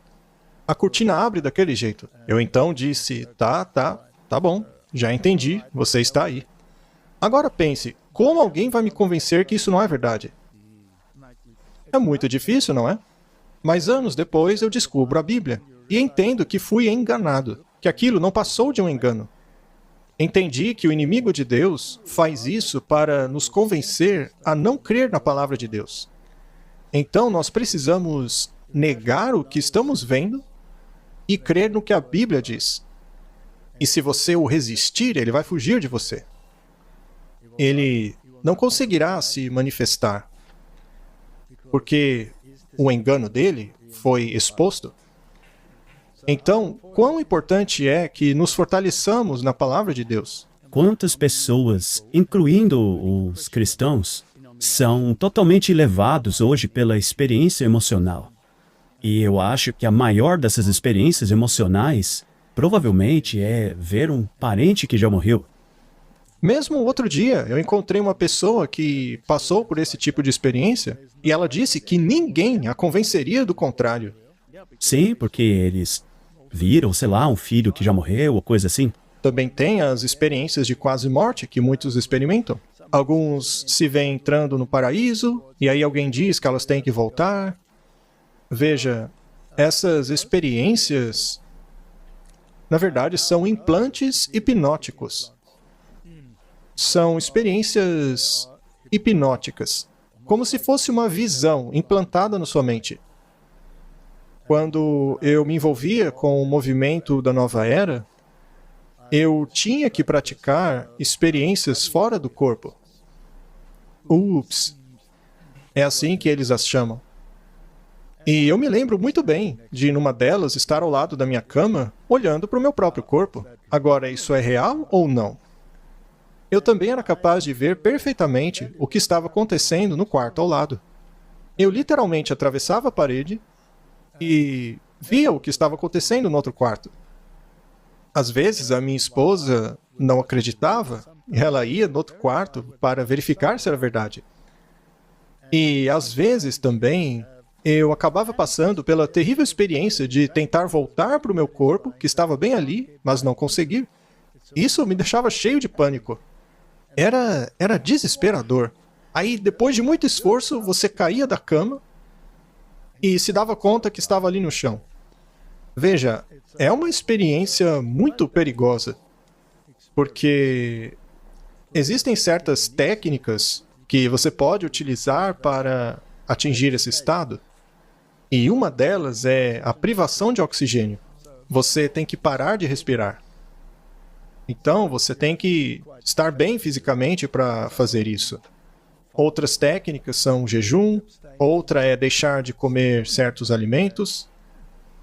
a cortina abre daquele jeito. Eu então disse: tá bom, já entendi, você está aí. Agora pense, como alguém vai me convencer que isso não é verdade? É muito difícil, não é? Mas anos depois eu descubro a Bíblia e entendo que fui enganado, que aquilo não passou de um engano. Entendi que o inimigo de Deus faz isso para nos convencer a não crer na palavra de Deus. Então nós precisamos negar o que estamos vendo e crer no que a Bíblia diz. E se você o resistir, ele vai fugir de você. Ele não conseguirá se manifestar, porque o engano dele foi exposto. Então, quão importante é que nos fortaleçamos na palavra de Deus? Quantas pessoas, incluindo os cristãos, são totalmente levados hoje pela experiência emocional? E eu acho que a maior dessas experiências emocionais provavelmente é ver um parente que já morreu. Mesmo outro dia, eu encontrei uma pessoa que passou por esse tipo de experiência e ela disse que ninguém a convenceria do contrário. Sim, porque eles viram, sei lá, um filho que já morreu ou coisa assim. Também tem as experiências de quase morte que muitos experimentam. Alguns se veem entrando no paraíso e aí alguém diz que elas têm que voltar. Veja, essas experiências, na verdade, são implantes hipnóticos. São experiências hipnóticas, como se fosse uma visão implantada na sua mente. Quando eu me envolvia com o movimento da Nova Era, eu tinha que praticar experiências fora do corpo. Ups! É assim que eles as chamam. E eu me lembro muito bem de, numa delas, estar ao lado da minha cama, olhando para o meu próprio corpo. Agora, isso é real ou não? Eu também era capaz de ver perfeitamente o que estava acontecendo no quarto ao lado. Eu literalmente atravessava a parede e via o que estava acontecendo no outro quarto. Às vezes, a minha esposa não acreditava e ela ia no outro quarto para verificar se era verdade. E, às vezes, também, eu acabava passando pela terrível experiência de tentar voltar para o meu corpo, que estava bem ali, mas não conseguir. Isso me deixava cheio de pânico. Era desesperador. Aí, depois de muito esforço, você caía da cama e se dava conta que estava ali no chão. Veja, é uma experiência muito perigosa, porque existem certas técnicas que você pode utilizar para atingir esse estado, e uma delas é a privação de oxigênio. Você tem que parar de respirar. Então, você tem que estar bem fisicamente para fazer isso. Outras técnicas são o jejum, outra é deixar de comer certos alimentos,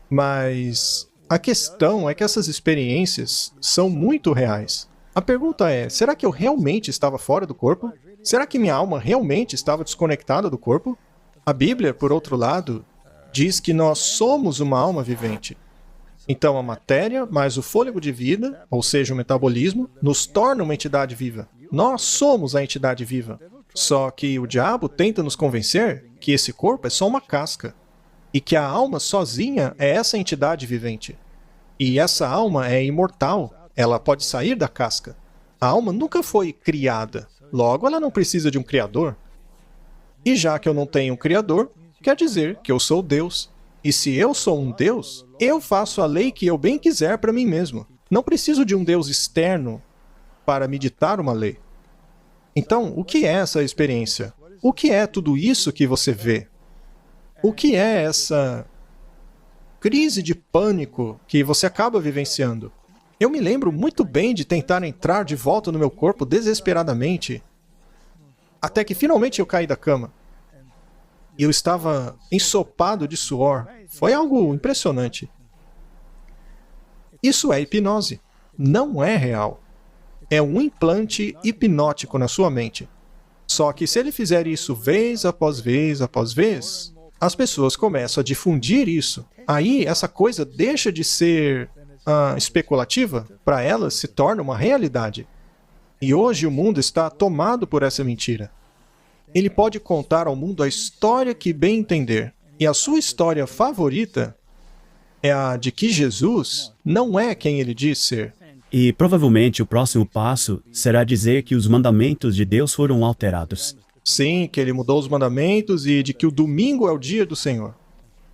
mas a questão é que essas experiências são muito reais. A pergunta é, será que eu realmente estava fora do corpo? Será que minha alma realmente estava desconectada do corpo? A Bíblia, por outro lado, diz que nós somos uma alma vivente. Então a matéria, mais o fôlego de vida, ou seja, o metabolismo, nos torna uma entidade viva. Nós somos a entidade viva. Só que o diabo tenta nos convencer que esse corpo é só uma casca e que a alma sozinha é essa entidade vivente. E essa alma é imortal, ela pode sair da casca. A alma nunca foi criada, logo ela não precisa de um criador. E já que eu não tenho um criador, quer dizer que eu sou Deus. E se eu sou um Deus, eu faço a lei que eu bem quiser para mim mesmo. Não preciso de um Deus externo para me ditar uma lei. Então, o que é essa experiência? O que é tudo isso que você vê? O que é essa crise de pânico que você acaba vivenciando? Eu me lembro muito bem de tentar entrar de volta no meu corpo desesperadamente, até que finalmente eu caí da cama. E eu estava ensopado de suor. Foi algo impressionante. Isso é hipnose. Não é real. É um implante hipnótico na sua mente. Só que se ele fizer isso vez após vez após vez, as pessoas começam a difundir isso. Aí essa coisa deixa de ser especulativa, para elas se torna uma realidade. E hoje o mundo está tomado por essa mentira. Ele pode contar ao mundo a história que bem entender. E a sua história favorita é a de que Jesus não é quem ele diz ser. E provavelmente o próximo passo será dizer que os mandamentos de Deus foram alterados. Sim, que ele mudou os mandamentos e de que o domingo é o dia do Senhor.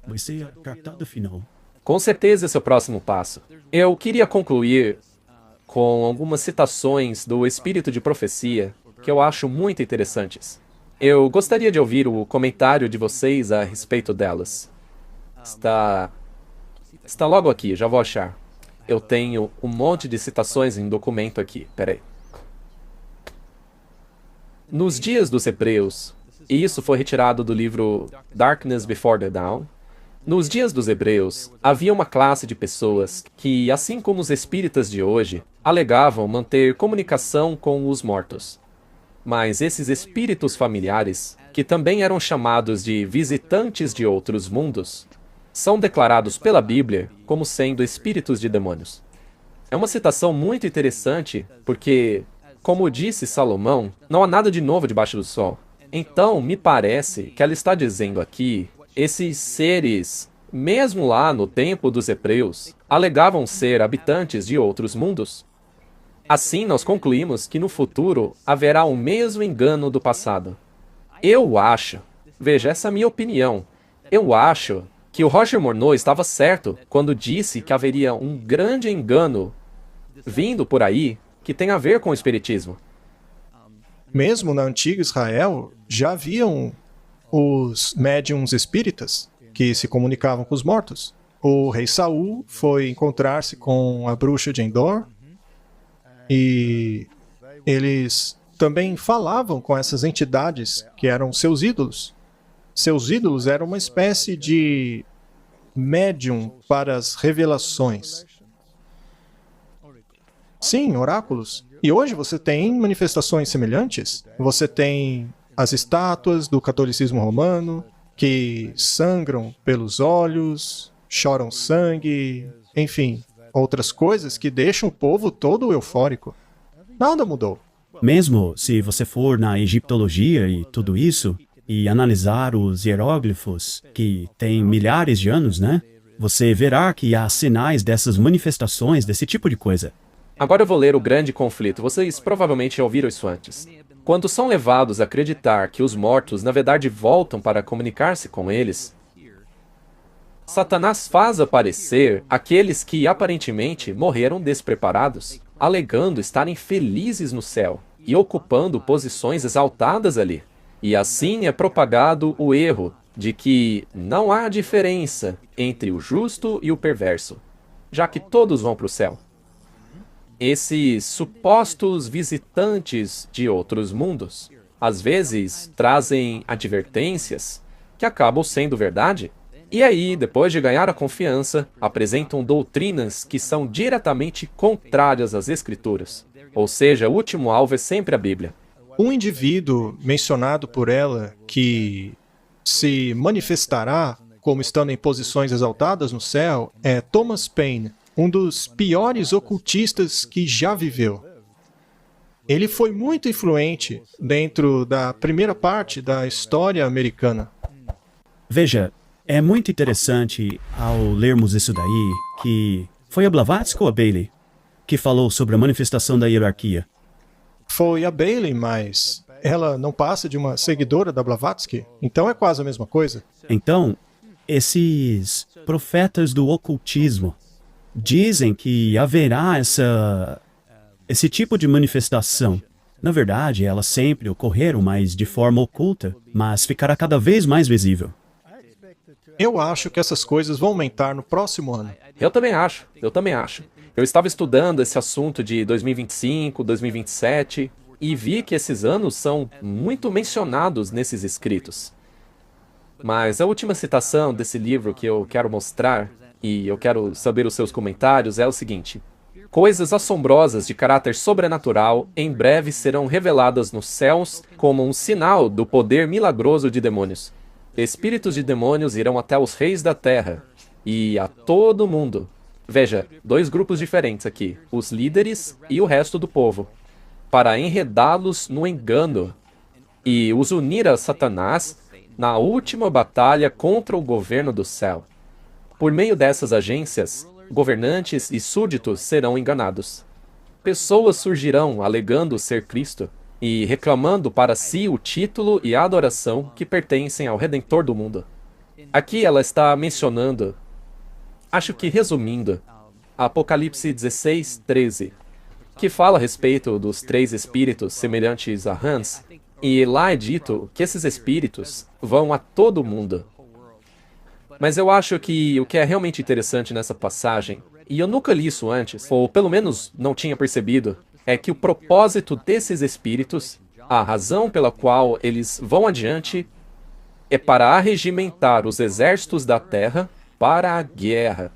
Vai ser a cartada final. Com certeza esse é o próximo passo. Eu queria concluir com algumas citações do Espírito de Profecia que eu acho muito interessantes. Eu gostaria de ouvir o comentário de vocês a respeito delas. Está logo aqui, já vou achar. Eu tenho um monte de citações em documento aqui, peraí. Nos dias dos Hebreus, e isso foi retirado do livro Darkness Before the Dawn, nos dias dos Hebreus, havia uma classe de pessoas que, assim como os espíritas de hoje, alegavam manter comunicação com os mortos. Mas esses espíritos familiares, que também eram chamados de visitantes de outros mundos, são declarados pela Bíblia como sendo espíritos de demônios. É uma citação muito interessante, porque, como disse Salomão, não há nada de novo debaixo do sol. Então, me parece que ela está dizendo aqui, esses seres, mesmo lá no tempo dos Hebreus, alegavam ser habitantes de outros mundos. Assim, nós concluímos que no futuro haverá o mesmo engano do passado. Eu acho, veja, essa é a minha opinião, eu acho que o Roger Morneau estava certo quando disse que haveria um grande engano vindo por aí que tem a ver com o espiritismo. Mesmo na antiga Israel, já haviam os médiuns espíritas que se comunicavam com os mortos. O rei Saul foi encontrar-se com a bruxa de Endor e eles também falavam com essas entidades que eram seus ídolos. Seus ídolos eram uma espécie de médium para as revelações. Sim, oráculos. E hoje você tem manifestações semelhantes. Você tem as estátuas do catolicismo romano, que sangram pelos olhos, choram sangue, enfim, outras coisas que deixam o povo todo eufórico. Nada mudou. Mesmo se você for na egiptologia e tudo isso, e analisar os hieróglifos, que têm milhares de anos, né? Você verá que há sinais dessas manifestações, desse tipo de coisa. Agora eu vou ler o grande conflito. Vocês provavelmente já ouviram isso antes. Quando são levados a acreditar que os mortos, na verdade, voltam para comunicar-se com eles, Satanás faz aparecer aqueles que aparentemente morreram despreparados, alegando estarem felizes no céu e ocupando posições exaltadas ali. E assim é propagado o erro de que não há diferença entre o justo e o perverso, já que todos vão para o céu. Esses supostos visitantes de outros mundos, às vezes, trazem advertências que acabam sendo verdade, e aí, depois de ganhar a confiança, apresentam doutrinas que são diretamente contrárias às Escrituras. Ou seja, o último alvo é sempre a Bíblia. Um indivíduo mencionado por ela que se manifestará como estando em posições exaltadas no céu é Thomas Paine, um dos piores ocultistas que já viveu. Ele foi muito influente dentro da primeira parte da história americana. Veja, é muito interessante ao lermos isso daí, que foi a Blavatsky ou a Bailey que falou sobre a manifestação da hierarquia? Foi a Bailey, mas ela não passa de uma seguidora da Blavatsky, então é quase a mesma coisa. Então, esses profetas do ocultismo dizem que haverá esse tipo de manifestação. Na verdade, elas sempre ocorreram, mas de forma oculta, mas ficará cada vez mais visível. Eu acho que essas coisas vão aumentar no próximo ano. Eu também acho. Eu estava estudando esse assunto de 2025, 2027, e vi que esses anos são muito mencionados nesses escritos. Mas a última citação desse livro que eu quero mostrar, e eu quero saber os seus comentários, é o seguinte: coisas assombrosas de caráter sobrenatural em breve serão reveladas nos céus como um sinal do poder milagroso de demônios. Espíritos de demônios irão até os reis da terra e a todo mundo. Veja, dois grupos diferentes aqui, os líderes e o resto do povo, para enredá-los no engano e os unir a Satanás na última batalha contra o governo do céu. Por meio dessas agências, governantes e súditos serão enganados. Pessoas surgirão alegando ser Cristo e reclamando para si o título e a adoração que pertencem ao Redentor do mundo. Aqui ela está mencionando, acho que resumindo, Apocalipse 16, 13, que fala a respeito dos 3 espíritos semelhantes a rãs, e lá é dito que esses espíritos vão a todo mundo. Mas eu acho que o que é realmente interessante nessa passagem, e eu nunca li isso antes, ou pelo menos não tinha percebido, é que o propósito desses espíritos, a razão pela qual eles vão adiante, é para arregimentar os exércitos da terra para a guerra.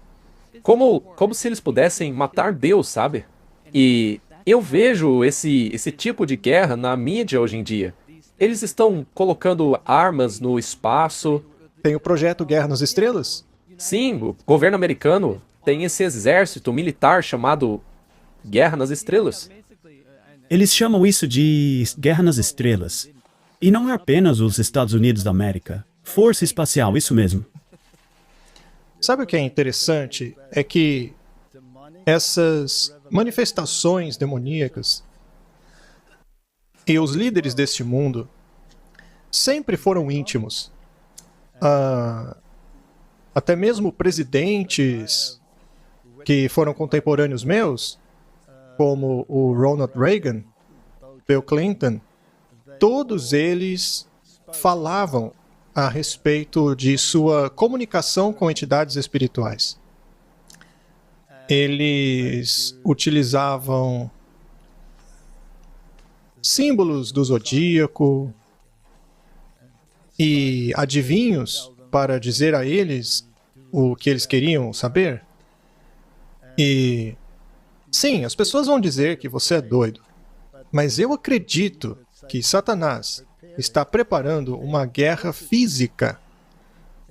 Como se eles pudessem matar Deus, sabe? E eu vejo esse tipo de guerra na mídia hoje em dia. Eles estão colocando armas no espaço. Tem o projeto Guerra nas Estrelas? Sim, o governo americano tem esse exército militar chamado Guerra nas Estrelas. Eles chamam isso de Guerra nas Estrelas. E não é apenas os Estados Unidos da América. Força espacial, isso mesmo. Sabe o que é interessante? É que essas manifestações demoníacas e os líderes deste mundo sempre foram íntimos. Até mesmo presidentes que foram contemporâneos meus, como o Ronald Reagan, Bill Clinton, todos eles falavam a respeito de sua comunicação com entidades espirituais. Eles utilizavam símbolos do zodíaco e adivinhos para dizer a eles o que eles queriam saber. E sim, as pessoas vão dizer que você é doido, mas eu acredito que Satanás está preparando uma guerra física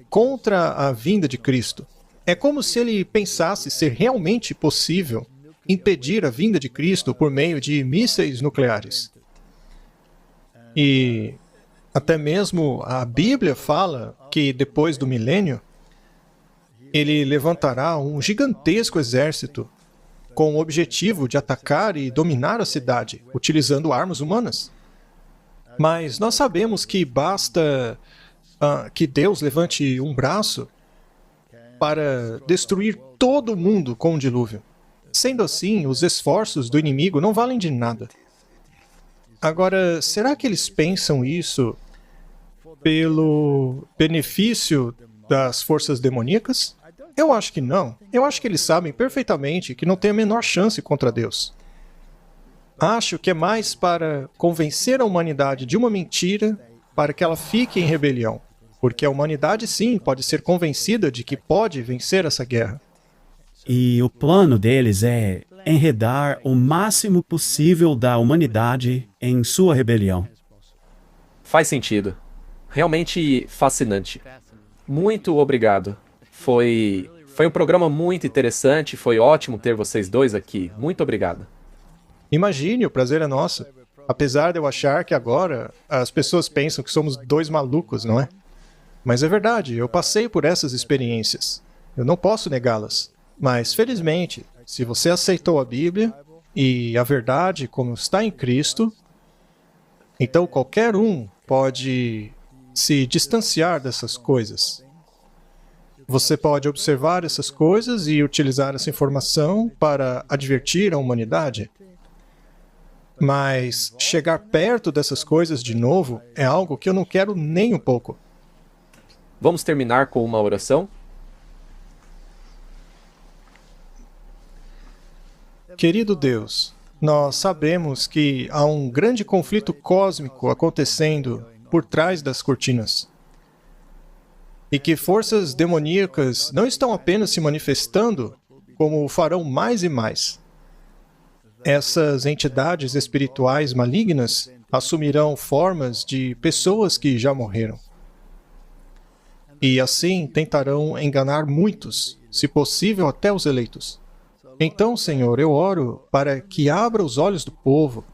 contra a vinda de Cristo. É como se ele pensasse ser realmente possível impedir a vinda de Cristo por meio de mísseis nucleares. E até mesmo a Bíblia fala que depois do milênio, ele levantará um gigantesco exército com o objetivo de atacar e dominar a cidade, utilizando armas humanas. Mas nós sabemos que basta que Deus levante um braço para destruir todo mundo com um dilúvio. Sendo assim, os esforços do inimigo não valem de nada. Agora, será que eles pensam isso pelo benefício das forças demoníacas? Eu acho que não. Eu acho que eles sabem perfeitamente que não tem a menor chance contra Deus. Acho que é mais para convencer a humanidade de uma mentira para que ela fique em rebelião. Porque a humanidade, sim, pode ser convencida de que pode vencer essa guerra. E o plano deles é enredar o máximo possível da humanidade em sua rebelião. Faz sentido. Realmente fascinante. Muito obrigado. Foi um programa muito interessante, foi ótimo ter vocês dois aqui. Muito obrigado. Imagine, o prazer é nosso. Apesar de eu achar que agora as pessoas pensam que somos dois malucos, não é? Mas é verdade, eu passei por essas experiências. Eu não posso negá-las. Mas, felizmente, se você aceitou a Bíblia e a verdade como está em Cristo, então qualquer um pode se distanciar dessas coisas. Você pode observar essas coisas e utilizar essa informação para advertir a humanidade. Mas chegar perto dessas coisas de novo é algo que eu não quero nem um pouco. Vamos terminar com uma oração? Querido Deus, nós sabemos que há um grande conflito cósmico acontecendo por trás das cortinas. E que forças demoníacas não estão apenas se manifestando, como farão mais e mais. Essas entidades espirituais malignas assumirão formas de pessoas que já morreram. E assim tentarão enganar muitos, se possível até os eleitos. Então, Senhor, eu oro para que abra os olhos do povo,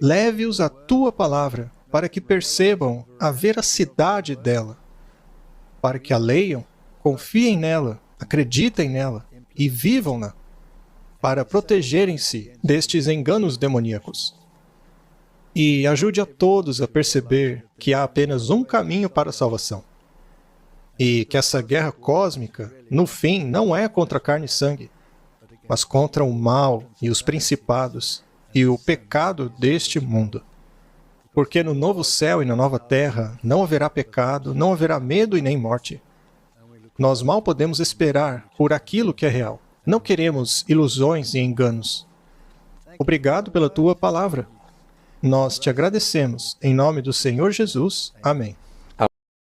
leve-os à Tua palavra, para que percebam a veracidade dela, para que a leiam, confiem nela, acreditem nela e vivam-na, para protegerem-se destes enganos demoníacos. E ajude a todos a perceber que há apenas um caminho para a salvação. E que essa guerra cósmica, no fim, não é contra carne e sangue, mas contra o mal e os principados e o pecado deste mundo. Porque no novo céu e na nova terra não haverá pecado, não haverá medo e nem morte. Nós mal podemos esperar por aquilo que é real. Não queremos ilusões e enganos. Obrigado pela Tua palavra. Nós te agradecemos. Em nome do Senhor Jesus. Amém.